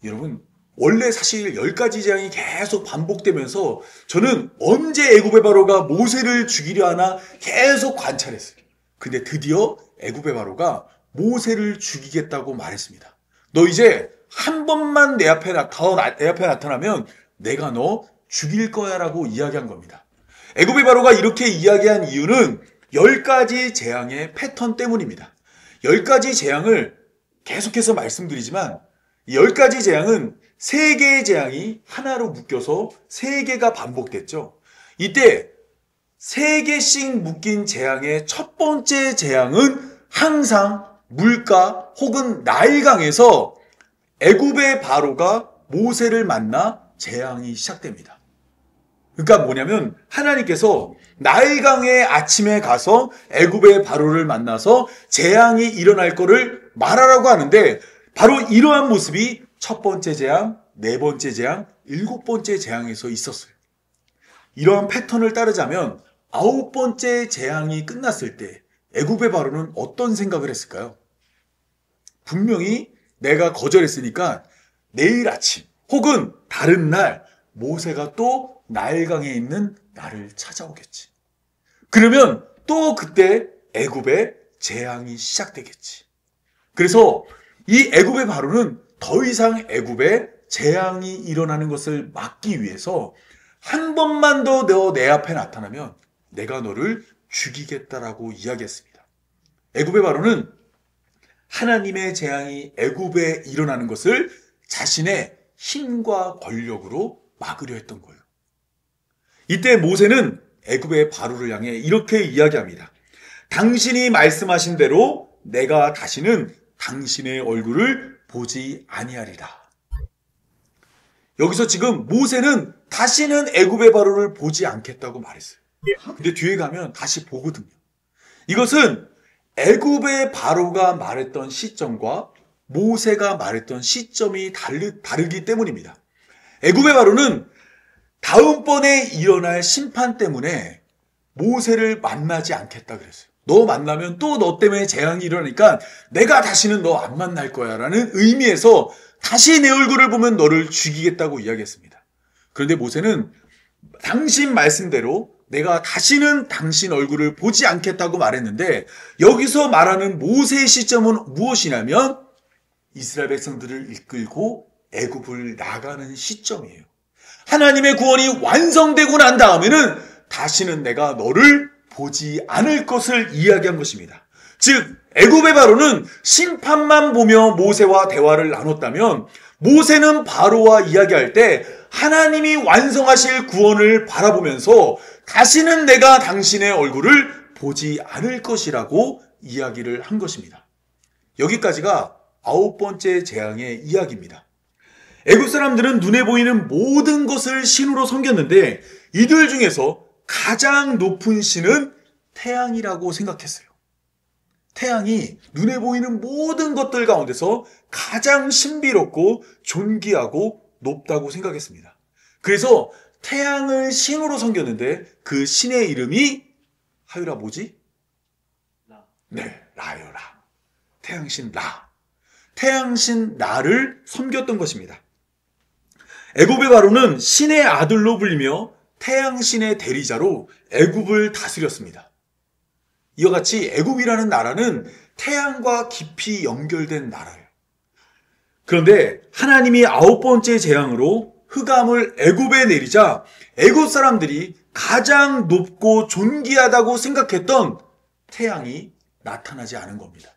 여러분 원래 사실 10가지 재앙이 계속 반복되면서 저는 언제 애굽의 바로가 모세를 죽이려 하나 계속 관찰했어요. 근데 드디어 애굽의 바로가 모세를 죽이겠다고 말했습니다. 너 이제 한 번만 내 앞에 나타나면 내가 너 죽일 거야 라고 이야기한 겁니다. 애굽의 바로가 이렇게 이야기한 이유는 10가지 재앙의 패턴 때문입니다. 10가지 재앙을 계속해서 말씀드리지만 10가지 재앙은 3개의 재앙이 하나로 묶여서 3개가 반복됐죠. 이때 3개씩 묶인 재앙의 첫 번째 재앙은 항상 물가 혹은 나일강에서 애굽의 바로가 모세를 만나 재앙이 시작됩니다. 그러니까 뭐냐면 하나님께서 나일강의 아침에 가서 애굽의 바로를 만나서 재앙이 일어날 거를 말하라고 하는데 바로 이러한 모습이 첫 번째 재앙, 네 번째 재앙, 7번째 재앙에서 있었어요. 이러한 패턴을 따르자면 9번째 재앙이 끝났을 때 애굽의 바로는 어떤 생각을 했을까요? 분명히 내가 거절했으니까 내일 아침 혹은 다른 날 모세가 또 나일강에 있는 나를 찾아오겠지. 그러면 또 그때 애굽의 재앙이 시작되겠지. 그래서 이 애굽의 바로는 더 이상 애굽에 재앙이 일어나는 것을 막기 위해서 한 번만 더 너 내 앞에 나타나면 내가 너를 죽이겠다라고 이야기했습니다. 애굽의 바로는 하나님의 재앙이 애굽에 일어나는 것을 자신의 힘과 권력으로 막으려 했던 거예요. 이때 모세는 애굽의 바로를 향해 이렇게 이야기합니다. 당신이 말씀하신 대로 내가 다시는 당신의 얼굴을 보지 아니하리라. 여기서 지금 모세는 다시는 애굽의 바로를 보지 않겠다고 말했어요. 근데 뒤에 가면 다시 보거든요. 이것은 애굽의 바로가 말했던 시점과 모세가 말했던 시점이 다르기 때문입니다. 애굽의 바로는 다음번에 일어날 심판 때문에 모세를 만나지 않겠다 그랬어요. 너 만나면 또 너 때문에 재앙이 일어나니까 내가 다시는 너 안 만날 거야 라는 의미에서 다시 내 얼굴을 보면 너를 죽이겠다고 이야기했습니다. 그런데 모세는 당신 말씀대로 내가 다시는 당신 얼굴을 보지 않겠다고 말했는데, 여기서 말하는 모세의 시점은 무엇이냐면 이스라엘 백성들을 이끌고 애굽을 나가는 시점이에요. 하나님의 구원이 완성되고 난 다음에는 다시는 내가 너를 보지 않을 것을 이야기한 것입니다. 즉 애굽의 바로는 심판만 보며 모세와 대화를 나눴다면, 모세는 바로와 이야기할 때 하나님이 완성하실 구원을 바라보면서 다시는 내가 당신의 얼굴을 보지 않을 것이라고 이야기를 한 것입니다. 여기까지가 9번째 재앙의 이야기입니다. 애굽 사람들은 눈에 보이는 모든 것을 신으로 섬겼는데 이들 중에서 가장 높은 신은 태양이라고 생각했어요. 태양이 눈에 보이는 모든 것들 가운데서 가장 신비롭고 존귀하고 높다고 생각했습니다. 그래서 태양을 신으로 섬겼는데 그 신의 이름이 하유라 뭐지? 네, 라요 라. 태양신 라. 태양신 라를 섬겼던 것입니다. 애굽의 바로는 신의 아들로 불리며 태양신의 대리자로 애굽을 다스렸습니다. 이와 같이 애굽이라는 나라는 태양과 깊이 연결된 나라예요. 그런데 하나님이 9번째 재앙으로 흑암을 애굽에 내리자 애굽 사람들이 가장 높고 존귀하다고 생각했던 태양이 나타나지 않은 겁니다.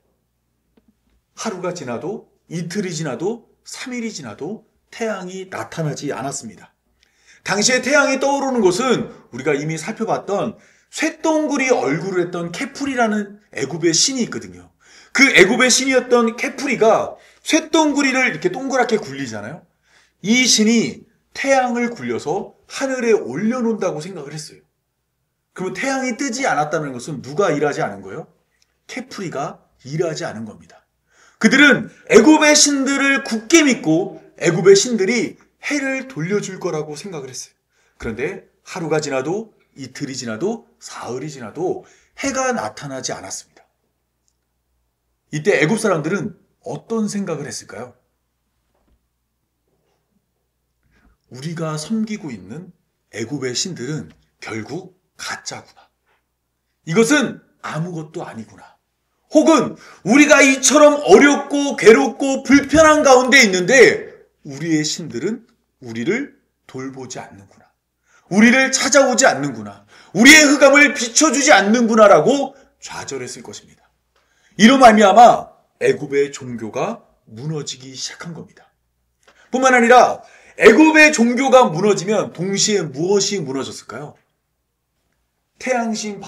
하루가 지나도 이틀이 지나도 3일이 지나도 태양이 나타나지 않았습니다. 당시에 태양이 떠오르는 곳은 우리가 이미 살펴봤던 쇠동굴이 얼굴을 했던 케프리라는 애굽의 신이 있거든요. 그 애굽의 신이었던 케프리가 쇠동굴이를 이렇게 동그랗게 굴리잖아요. 이 신이 태양을 굴려서 하늘에 올려놓는다고 생각을 했어요. 그러면 태양이 뜨지 않았다는 것은 누가 일하지 않은 거예요? 케프리가 일하지 않은 겁니다. 그들은 애굽의 신들을 굳게 믿고 애굽의 신들이 해를 돌려줄 거라고 생각을 했어요. 그런데 하루가 지나도 이틀이 지나도 사흘이 지나도 해가 나타나지 않았습니다. 이때 애굽 사람들은 어떤 생각을 했을까요? 우리가 섬기고 있는 애굽의 신들은 결국 가짜구나. 이것은 아무것도 아니구나. 혹은 우리가 이처럼 어렵고 괴롭고 불편한 가운데 있는데 우리의 신들은 우리를 돌보지 않는구나. 우리를 찾아오지 않는구나. 우리의 흑암을 비춰주지 않는구나라고 좌절했을 것입니다. 이로 말미암아 애굽의 종교가 무너지기 시작한 겁니다. 뿐만 아니라 애굽의 종교가 무너지면 동시에 무엇이 무너졌을까요? 태양신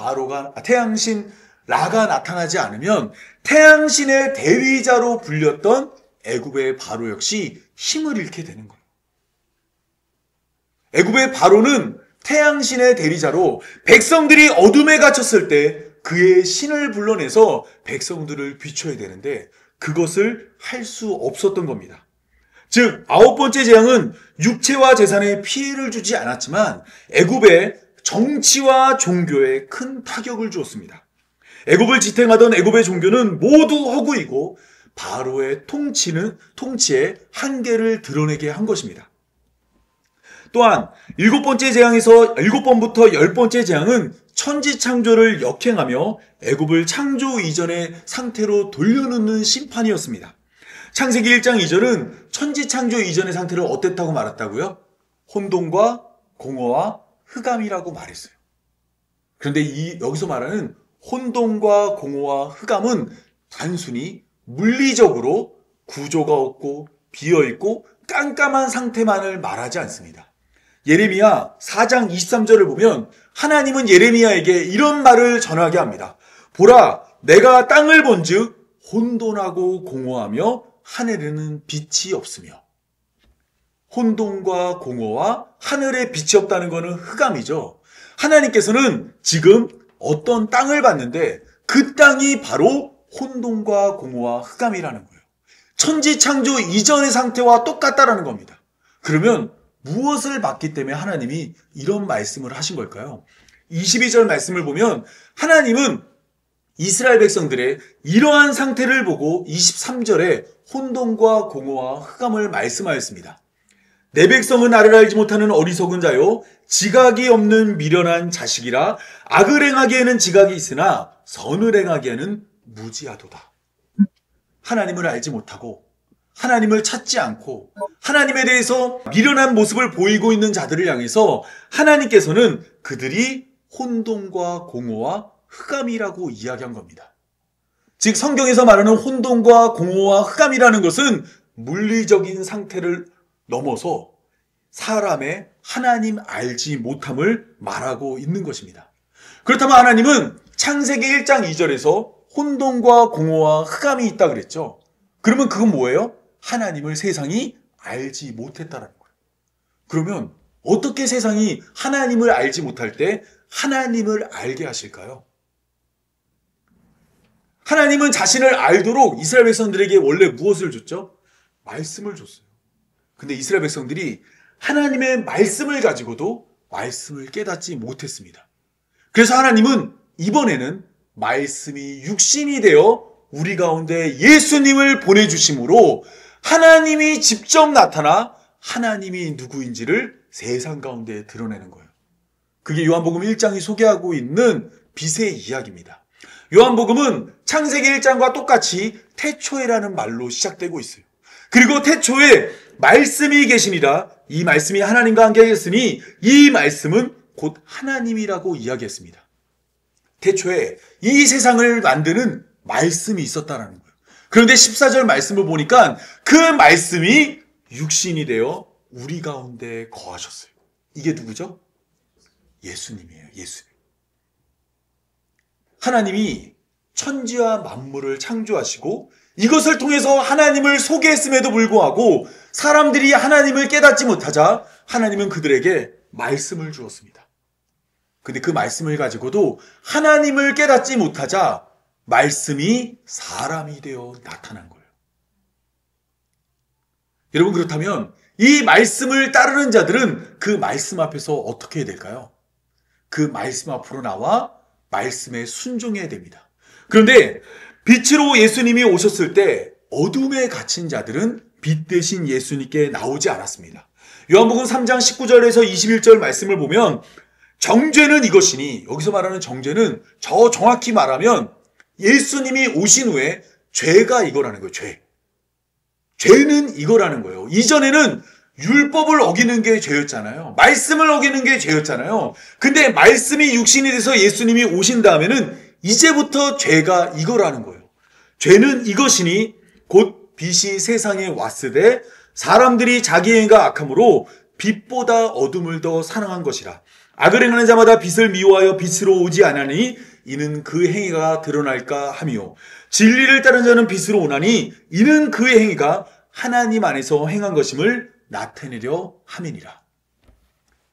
라가 나타나지 않으면 태양신의 대위자로 불렸던 애굽의 바로 역시 힘을 잃게 되는 거예요. 애굽의 바로는 태양신의 대리자로 백성들이 어둠에 갇혔을 때 그의 신을 불러내서 백성들을 비춰야 되는데 그것을 할 수 없었던 겁니다. 즉 9번째 재앙은 육체와 재산에 피해를 주지 않았지만 애굽의 정치와 종교에 큰 타격을 주었습니다. 애굽을 지탱하던 애굽의 종교는 모두 허구이고 바로의 통치에 한계를 드러내게 한 것입니다. 또한 7번째 재앙에서 7번부터 10번째 재앙은 천지창조를 역행하며 애굽을 창조 이전의 상태로 돌려놓는 심판이었습니다. 창세기 1장 2절은 천지창조 이전의 상태를 어땠다고 말했다고요? 혼돈과 공허와 흑암이라고 말했어요. 그런데 여기서 말하는 혼돈과 공허와 흑암은 단순히 물리적으로 구조가 없고 비어있고 깜깜한 상태만을 말하지 않습니다. 예레미야 4장 23절을 보면 하나님은 예레미야에게 이런 말을 전하게 합니다. 보라, 내가 땅을 본즉 혼돈하고 공허하며 하늘에는 빛이 없으며. 혼돈과 공허와 하늘에 빛이 없다는 것은 흑암이죠. 하나님께서는 지금 어떤 땅을 봤는데 그 땅이 바로 혼돈과 공허와 흑암이라는 거예요. 천지창조 이전의 상태와 똑같다라는 겁니다. 그러면 무엇을 봤기 때문에 하나님이 이런 말씀을 하신 걸까요? 22절 말씀을 보면 하나님은 이스라엘 백성들의 이러한 상태를 보고 23절에 혼돈과 공허와 흑암을 말씀하였습니다. 내 백성은 나를 알지 못하는 어리석은 자요, 지각이 없는 미련한 자식이라. 악을 행하기에는 지각이 있으나 선을 행하기에는 무지하도다. 하나님을 알지 못하고 하나님을 찾지 않고 하나님에 대해서 미련한 모습을 보이고 있는 자들을 향해서 하나님께서는 그들이 혼돈과 공허와 흑암이라고 이야기한 겁니다. 즉 성경에서 말하는 혼돈과 공허와 흑암이라는 것은 물리적인 상태를 넘어서 사람의 하나님 알지 못함을 말하고 있는 것입니다. 그렇다면 하나님은 창세기 1장 2절에서 혼돈과 공허와 흑암이 있다 그랬죠. 그러면 그건 뭐예요? 하나님을 세상이 알지 못했다라는 거예요. 그러면 어떻게 세상이 하나님을 알지 못할 때 하나님을 알게 하실까요? 하나님은 자신을 알도록 이스라엘 백성들에게 원래 무엇을 줬죠? 말씀을 줬어요. 근데 이스라엘 백성들이 하나님의 말씀을 가지고도 말씀을 깨닫지 못했습니다. 그래서 하나님은 이번에는 말씀이 육신이 되어 우리 가운데 예수님을 보내주심으로 하나님이 직접 나타나 하나님이 누구인지를 세상 가운데 드러내는 거예요. 그게 요한복음 1장이 소개하고 있는 빛의 이야기입니다. 요한복음은 창세기 1장과 똑같이 태초에라는 말로 시작되고 있어요. 그리고 태초에 말씀이 계시니라. 이 말씀이 하나님과 함께 하셨으니 이 말씀은 곧 하나님이라고 이야기했습니다. 태초에 이 세상을 만드는 말씀이 있었다라는 거예요. 그런데 14절 말씀을 보니까 그 말씀이 육신이 되어 우리 가운데 거하셨어요. 이게 누구죠? 예수님이에요. 예수님. 하나님이 천지와 만물을 창조하시고 이것을 통해서 하나님을 소개했음에도 불구하고 사람들이 하나님을 깨닫지 못하자 하나님은 그들에게 말씀을 주었습니다. 근데 그 말씀을 가지고도 하나님을 깨닫지 못하자 말씀이 사람이 되어 나타난 거예요. 여러분, 그렇다면 이 말씀을 따르는 자들은 그 말씀 앞에서 어떻게 해야 될까요? 그 말씀 앞으로 나와 말씀에 순종해야 됩니다. 그런데 빛으로 예수님이 오셨을 때 어둠에 갇힌 자들은 빛 대신 예수님께 나오지 않았습니다. 요한복음 3장 19절에서 21절 말씀을 보면 정죄는 이것이니, 여기서 말하는 정죄는 저 정확히 말하면 예수님이 오신 후에 죄가 이거라는 거예요. 죄는 이거라는 거예요. 이전에는 율법을 어기는 게 죄였잖아요. 말씀을 어기는 게 죄였잖아요. 근데 말씀이 육신이 돼서 예수님이 오신 다음에는 이제부터 죄가 이거라는 거예요. 죄는 이것이니 곧 빛이 세상에 왔으되 사람들이 자기 행위가 악함으로 빛보다 어둠을 더 사랑한 것이라. 악을 행하는 자마다 빛을 미워하여 빛으로 오지 않으니 이는 그 행위가 드러날까 하며, 진리를 따르는 자는 빛으로 오나니 이는 그의 행위가 하나님 안에서 행한 것임을 나타내려 함이니라.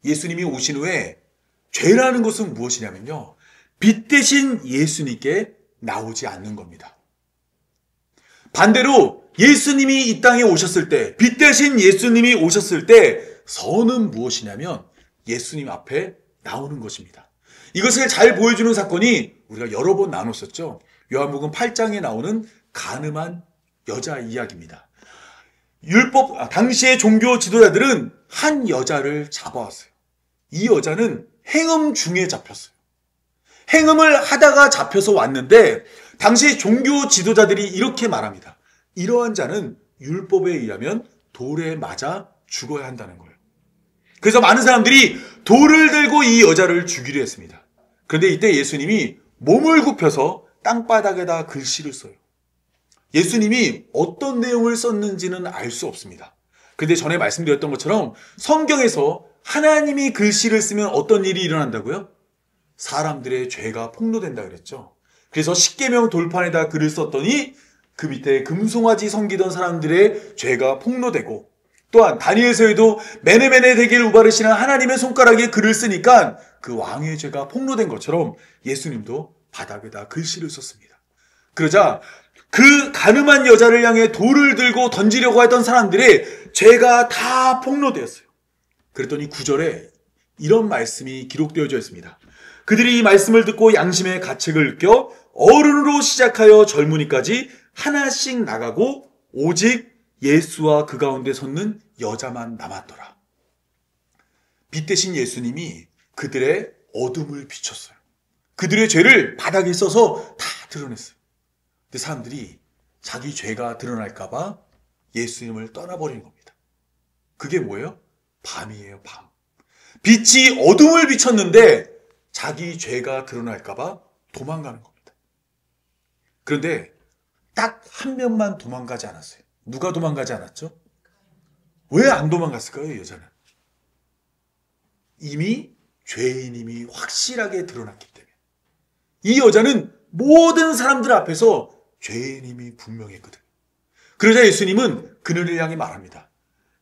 예수님이 오신 후에 죄라는 것은 무엇이냐면요, 빛 대신 예수님께 나오지 않는 겁니다. 반대로 예수님이 이 땅에 오셨을 때, 빛 대신 예수님이 오셨을 때 선은 무엇이냐면 예수님 앞에 나오는 것입니다. 이것을 잘 보여주는 사건이 우리가 여러 번 나눴었죠. 요한복음 8장에 나오는 간음한 여자 이야기입니다. 당시의 종교 지도자들은 한 여자를 잡아왔어요. 이 여자는 행음 중에 잡혔어요. 행음을 하다가 잡혀서 왔는데 당시 종교 지도자들이 이렇게 말합니다. 이러한 자는 율법에 의하면 돌에 맞아 죽어야 한다는 거예요. 그래서 많은 사람들이 돌을 들고 이 여자를 죽이려 했습니다. 그런데 이때 예수님이 몸을 굽혀서 땅바닥에다 글씨를 써요. 예수님이 어떤 내용을 썼는지는 알 수 없습니다. 그런데 전에 말씀드렸던 것처럼 성경에서 하나님이 글씨를 쓰면 어떤 일이 일어난다고요? 사람들의 죄가 폭로된다 그랬죠. 그래서 십계명 돌판에다 글을 썼더니 그 밑에 금송아지 섬기던 사람들의 죄가 폭로되고, 또한 다니엘서에도 메네메네 데길 우바르시는 하나님의 손가락에 글을 쓰니까 그 왕의 죄가 폭로된 것처럼 예수님도 바닥에다 글씨를 썼습니다. 그러자 그 가늠한 여자를 향해 돌을 들고 던지려고 했던 사람들의 죄가 다 폭로되었어요. 그랬더니 9절에 이런 말씀이 기록되어져 있습니다. 그들이 이 말씀을 듣고 양심의 가책을 껴 어른으로 시작하여 젊은이까지 하나씩 나가고 오직 예수와 그 가운데 섰는 여자만 남았더라. 빛 대신 예수님이 그들의 어둠을 비췄어요. 그들의 죄를 바닥에 써서 다 드러냈어요. 근데 사람들이 자기 죄가 드러날까 봐 예수님을 떠나버리는 겁니다. 그게 뭐예요? 밤이에요, 밤. 빛이 어둠을 비췄는데 자기 죄가 드러날까 봐 도망가는 겁니다. 그런데 딱 한 명만 도망가지 않았어요. 누가 도망가지 않았죠? 왜 안 도망갔을까요, 이 여자는? 이미 죄인임이 확실하게 드러났기 때문에. 이 여자는 모든 사람들 앞에서 죄인임이 분명했거든요. 그러자 예수님은 그녀를 향해 말합니다.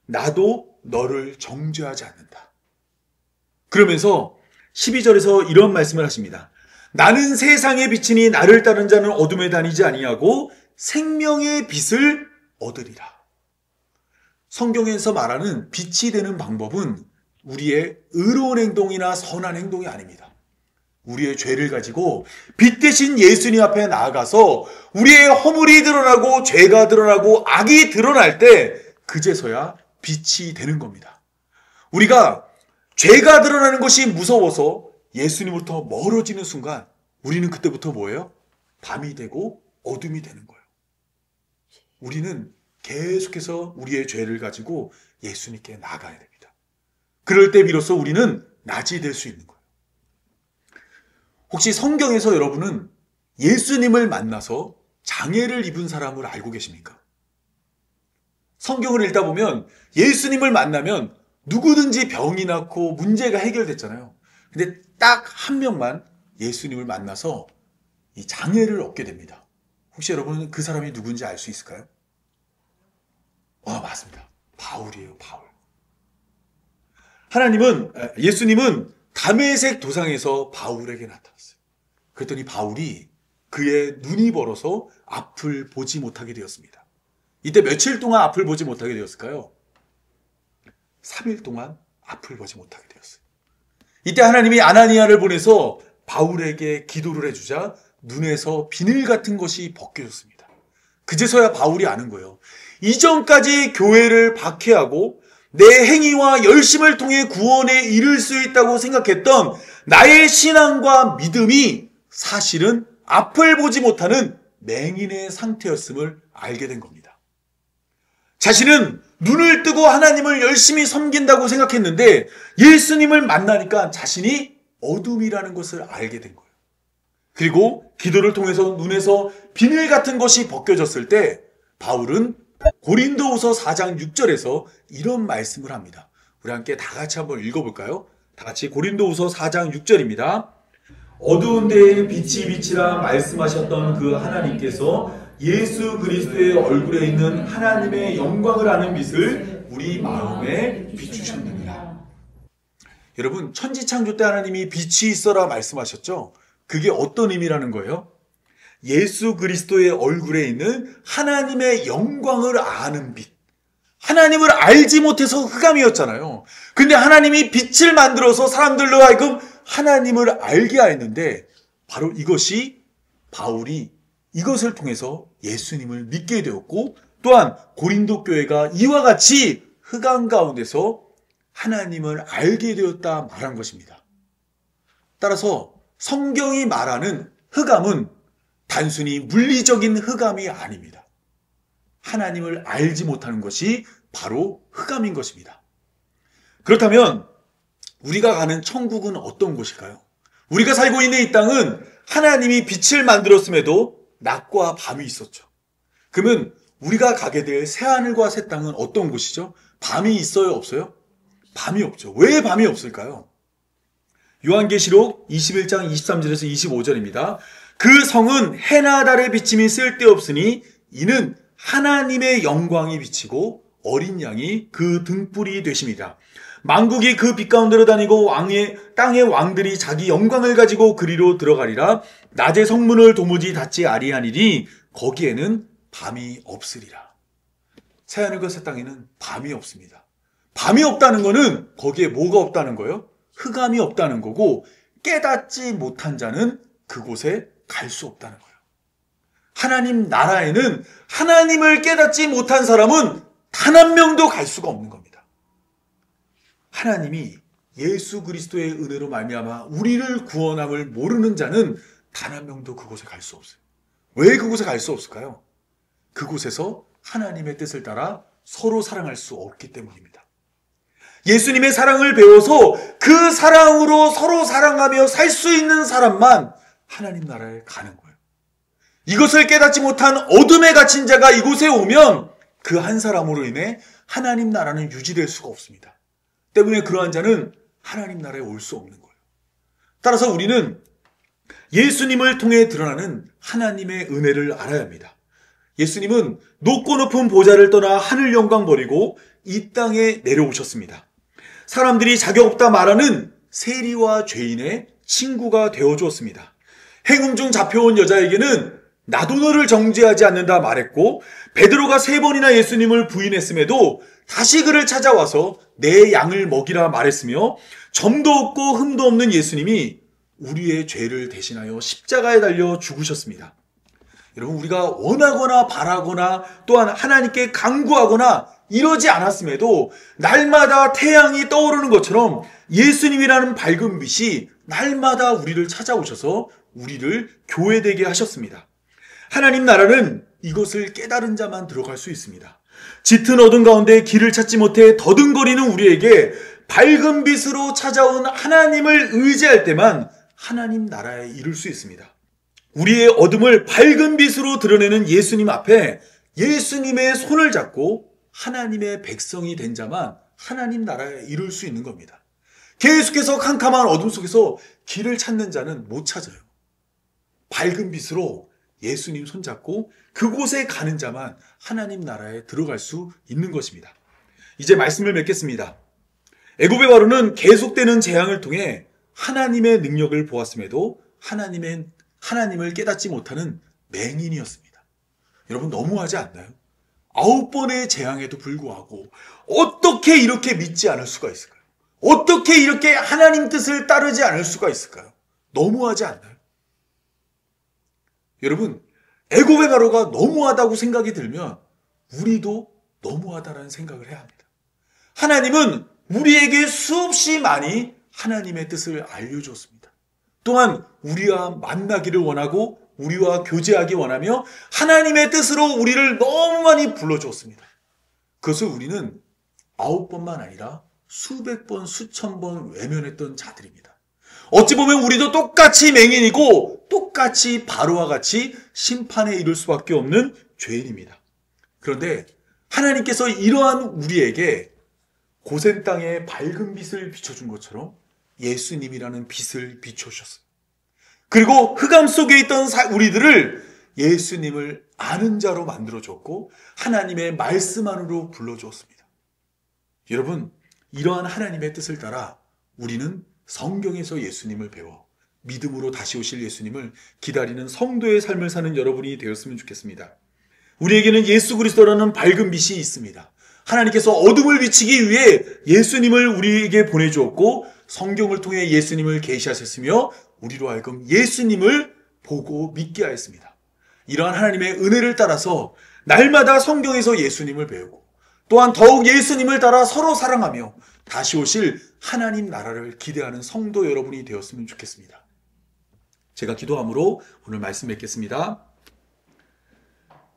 나도 너를 정죄하지 않는다. 그러면서 12절에서 이런 말씀을 하십니다. 나는 세상의 빛이니 나를 따른 자는 어둠에 다니지 아니하고 생명의 빛을 얻으리라. 성경에서 말하는 빛이 되는 방법은 우리의 의로운 행동이나 선한 행동이 아닙니다. 우리의 죄를 가지고 빛 대신 예수님 앞에 나아가서 우리의 허물이 드러나고 죄가 드러나고 악이 드러날 때 그제서야 빛이 되는 겁니다. 우리가 죄가 드러나는 것이 무서워서 예수님으로부터 멀어지는 순간 우리는 그때부터 뭐예요? 밤이 되고 어둠이 되는 거예요. 우리는 계속해서 우리의 죄를 가지고 예수님께 나가야 됩니다. 그럴 때 비로소 우리는 낮이 될 수 있는 거예요. 혹시 성경에서 여러분은 예수님을 만나서 장애를 입은 사람을 알고 계십니까? 성경을 읽다 보면 예수님을 만나면 누구든지 병이 낫고 문제가 해결됐잖아요. 근데 딱 한 명만 예수님을 만나서 이 장애를 얻게 됩니다. 혹시 여러분은 그 사람이 누군지 알 수 있을까요? 맞습니다. 바울이에요, 바울. 예수님은 다메섹 도상에서 바울에게 나타났어요. 그랬더니 바울이 그의 눈이 벌어서 앞을 보지 못하게 되었습니다. 이때 며칠 동안 앞을 보지 못하게 되었을까요? 3일 동안 앞을 보지 못하게 되었어요. 이때 하나님이 아나니아를 보내서 바울에게 기도를 해주자 눈에서 비늘 같은 것이 벗겨졌습니다. 그제서야 바울이 아는 거예요. 이전까지 교회를 박해하고 내 행위와 열심을 통해 구원에 이를 수 있다고 생각했던 나의 신앙과 믿음이 사실은 앞을 보지 못하는 맹인의 상태였음을 알게 된 겁니다. 자신은 눈을 뜨고 하나님을 열심히 섬긴다고 생각했는데 예수님을 만나니까 자신이 어둠이라는 것을 알게 된 거예요. 그리고 기도를 통해서 눈에서 비늘 같은 것이 벗겨졌을 때 바울은 고린도후서 4장 6절에서 이런 말씀을 합니다. 우리 함께 다 같이 한번 읽어볼까요? 다 같이 고린도후서 4장 6절입니다. 어두운 데에 빛이 빛이라 말씀하셨던 그 하나님께서 예수 그리스도의 얼굴에 있는 하나님의 영광을 아는 빛을 우리 마음에 비추셨느니라. 여러분, 천지창조 때 하나님이 빛이 있어라 말씀하셨죠? 그게 어떤 의미라는 거예요? 예수 그리스도의 얼굴에 있는 하나님의 영광을 아는 빛. 하나님을 알지 못해서 흑암이었잖아요. 근데 하나님이 빛을 만들어서 사람들로 하여금 하나님을 알게 하였는데 바로 이것이 바울이 이것을 통해서 예수님을 믿게 되었고 또한 고린도 교회가 이와 같이 흑암 가운데서 하나님을 알게 되었다 말한 것입니다. 따라서 성경이 말하는 흑암은 단순히 물리적인 흑암이 아닙니다. 하나님을 알지 못하는 것이 바로 흑암인 것입니다. 그렇다면 우리가 가는 천국은 어떤 곳일까요? 우리가 살고 있는 이 땅은 하나님이 빛을 만들었음에도 낮과 밤이 있었죠. 그러면 우리가 가게 될 새하늘과 새 땅은 어떤 곳이죠? 밤이 있어요, 없어요? 밤이 없죠. 왜 밤이 없을까요? 요한계시록 21장 23절에서 25절입니다. 그 성은 해나 달의 비침이 쓸데없으니 이는 하나님의 영광이 비치고 어린 양이 그 등불이 되심이라. 만국이 그 빛 가운데로 다니고 땅의 왕들이 자기 영광을 가지고 그리로 들어가리라. 낮의 성문을 도무지 닫지 아니하니니 거기에는 밤이 없으리라. 새하늘과 새 땅에는 밤이 없습니다. 밤이 없다는 거는 거기에 뭐가 없다는 거예요? 흑암이 없다는 거고, 깨닫지 못한 자는 그곳에 갈 수 없다는 거예요. 하나님 나라에는 하나님을 깨닫지 못한 사람은 단 한 명도 갈 수가 없는 겁니다. 하나님이 예수 그리스도의 은혜로 말미암아 우리를 구원함을 모르는 자는 단 한 명도 그곳에 갈 수 없어요. 왜 그곳에 갈 수 없을까요? 그곳에서 하나님의 뜻을 따라 서로 사랑할 수 없기 때문입니다. 예수님의 사랑을 배워서 그 사랑으로 서로 사랑하며 살 수 있는 사람만 하나님 나라에 가는 거예요. 이것을 깨닫지 못한 어둠에 갇힌 자가 이곳에 오면 그 한 사람으로 인해 하나님 나라는 유지될 수가 없습니다. 때문에 그러한 자는 하나님 나라에 올 수 없는 거예요. 따라서 우리는 예수님을 통해 드러나는 하나님의 은혜를 알아야 합니다. 예수님은 높고 높은 보좌를 떠나 하늘 영광 버리고 이 땅에 내려오셨습니다. 사람들이 자격 없다 말하는 세리와 죄인의 친구가 되어주었습니다. 행음 중 잡혀온 여자에게는 나도 너를 정죄하지 않는다 말했고, 베드로가 3번이나 예수님을 부인했음에도 다시 그를 찾아와서 내 양을 먹이라 말했으며, 점도 없고 흠도 없는 예수님이 우리의 죄를 대신하여 십자가에 달려 죽으셨습니다. 여러분, 우리가 원하거나 바라거나 또한 하나님께 간구하거나 이러지 않았음에도 날마다 태양이 떠오르는 것처럼 예수님이라는 밝은 빛이 날마다 우리를 찾아오셔서 우리를 교회되게 하셨습니다. 하나님 나라는 이것을 깨달은 자만 들어갈 수 있습니다. 짙은 어둠 가운데 길을 찾지 못해 더듬거리는 우리에게 밝은 빛으로 찾아온 하나님을 의지할 때만 하나님 나라에 이룰 수 있습니다. 우리의 어둠을 밝은 빛으로 드러내는 예수님 앞에 예수님의 손을 잡고 하나님의 백성이 된 자만 하나님 나라에 이룰 수 있는 겁니다. 계속해서 캄캄한 어둠 속에서 길을 찾는 자는 못 찾아요. 밝은 빛으로 예수님 손잡고 그곳에 가는 자만 하나님 나라에 들어갈 수 있는 것입니다. 이제 말씀을 맺겠습니다. 애굽의 바로는 계속되는 재앙을 통해 하나님의 능력을 보았음에도 하나님을 깨닫지 못하는 맹인이었습니다. 여러분, 너무하지 않나요? 9번의 재앙에도 불구하고 어떻게 이렇게 믿지 않을 수가 있을까요? 어떻게 이렇게 하나님 뜻을 따르지 않을 수가 있을까요? 너무하지 않나요? 여러분, 애굽의 바로가 너무하다고 생각이 들면 우리도 너무하다라는 생각을 해야 합니다. 하나님은 우리에게 수없이 많이 하나님의 뜻을 알려주었습니다. 또한 우리와 만나기를 원하고 우리와 교제하기 원하며 하나님의 뜻으로 우리를 너무 많이 불러주었습니다. 그것을 우리는 9번만 아니라 수백 번, 수천 번 외면했던 자들입니다. 어찌 보면 우리도 똑같이 맹인이고 똑같이 바로와 같이 심판에 이를 수밖에 없는 죄인입니다. 그런데 하나님께서 이러한 우리에게 고센 땅에 밝은 빛을 비춰준 것처럼 예수님이라는 빛을 비춰주셨어요. 그리고 흑암 속에 있던 우리들을 예수님을 아는 자로 만들어줬고 하나님의 말씀 안으로 불러주었습니다. 여러분, 이러한 하나님의 뜻을 따라 우리는 성경에서 예수님을 배워 믿음으로 다시 오실 예수님을 기다리는 성도의 삶을 사는 여러분이 되었으면 좋겠습니다. 우리에게는 예수 그리스도라는 밝은 빛이 있습니다. 하나님께서 어둠을 비치기 위해 예수님을 우리에게 보내주었고 성경을 통해 예수님을 계시하셨으며 우리로 하여금 예수님을 보고 믿게 하였습니다. 이러한 하나님의 은혜를 따라서 날마다 성경에서 예수님을 배우고 또한 더욱 예수님을 따라 서로 사랑하며 다시 오실 하나님 나라를 기대하는 성도 여러분이 되었으면 좋겠습니다. 제가 기도함으로 오늘 말씀 맺겠습니다.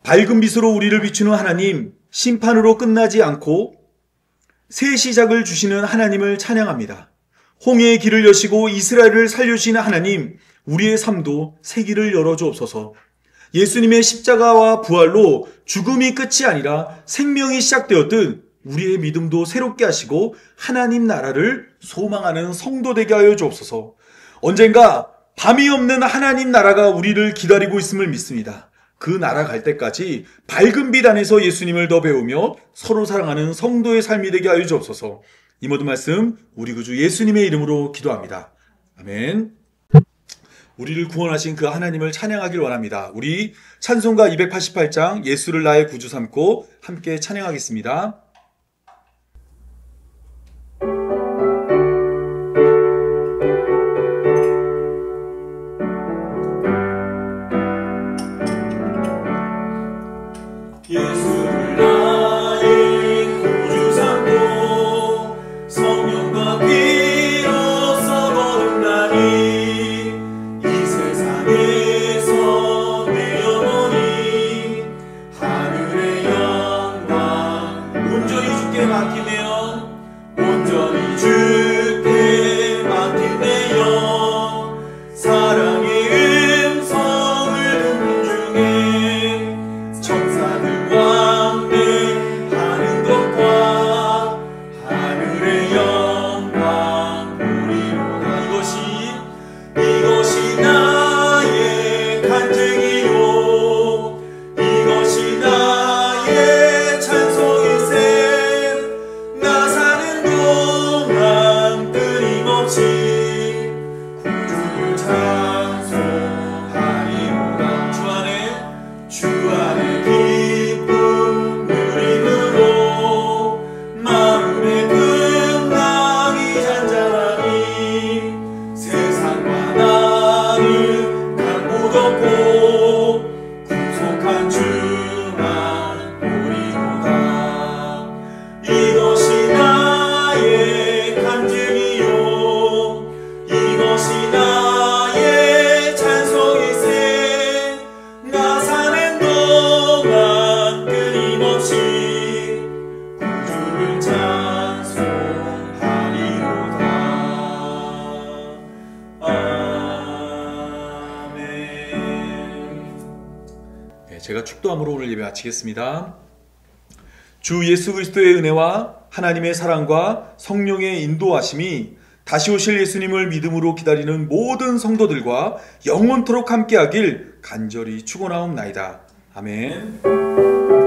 밝은 빛으로 우리를 비추는 하나님, 심판으로 끝나지 않고 새 시작을 주시는 하나님을 찬양합니다. 홍해의 길을 여시고 이스라엘을 살려주시는 하나님, 우리의 삶도 새 길을 열어주옵소서. 예수님의 십자가와 부활로 죽음이 끝이 아니라 생명이 시작되었듯 우리의 믿음도 새롭게 하시고 하나님 나라를 소망하는 성도 되게 하여 주옵소서. 언젠가 밤이 없는 하나님 나라가 우리를 기다리고 있음을 믿습니다. 그 나라 갈 때까지 밝은 빛 안에서 예수님을 더 배우며 서로 사랑하는 성도의 삶이 되게 하여 주옵소서. 이 모든 말씀 우리 구주 예수님의 이름으로 기도합니다. 아멘. 우리를 구원하신 그 하나님을 찬양하길 원합니다. 우리 찬송가 288장 예수를 나의 구주 삼고 함께 찬양하겠습니다. 예수를 나의 구주 삼고 성령과 피로써 거듭나니 이 세상에서 내 영혼이 하늘의 영광 온전히 주께 맡기며 온전히 주께 맡기네요. 사랑의 음성을 듣는 중에 천사들 왕래하는 것과 하늘의 영광 보리로다. 이것이 나의 간증이요 이것이 나의 찬송일세. 나 사는 동안 끊임없이 구주를 찬송하리로다. 주 안에 기쁨 누림으로 마음의 풍랑이 잔잔하니 세상과 나는 각 못 없고 구속한 주만 보리로다. 이것이 나의 간증이요 이것이 나의 찬송일세. 나 사는 동안 끊임없이 구주를 찬송하리로다. 아멘. 네, 제가 축도함으로 오늘 예배 마치겠습니다. 주 예수 그리스도의 은혜와 하나님의 사랑과 성령의 인도하심이 다시 오실 예수님을 믿음으로 기다리는 모든 성도들과 영원토록 함께하길 간절히 축원하옵나이다. 아멘.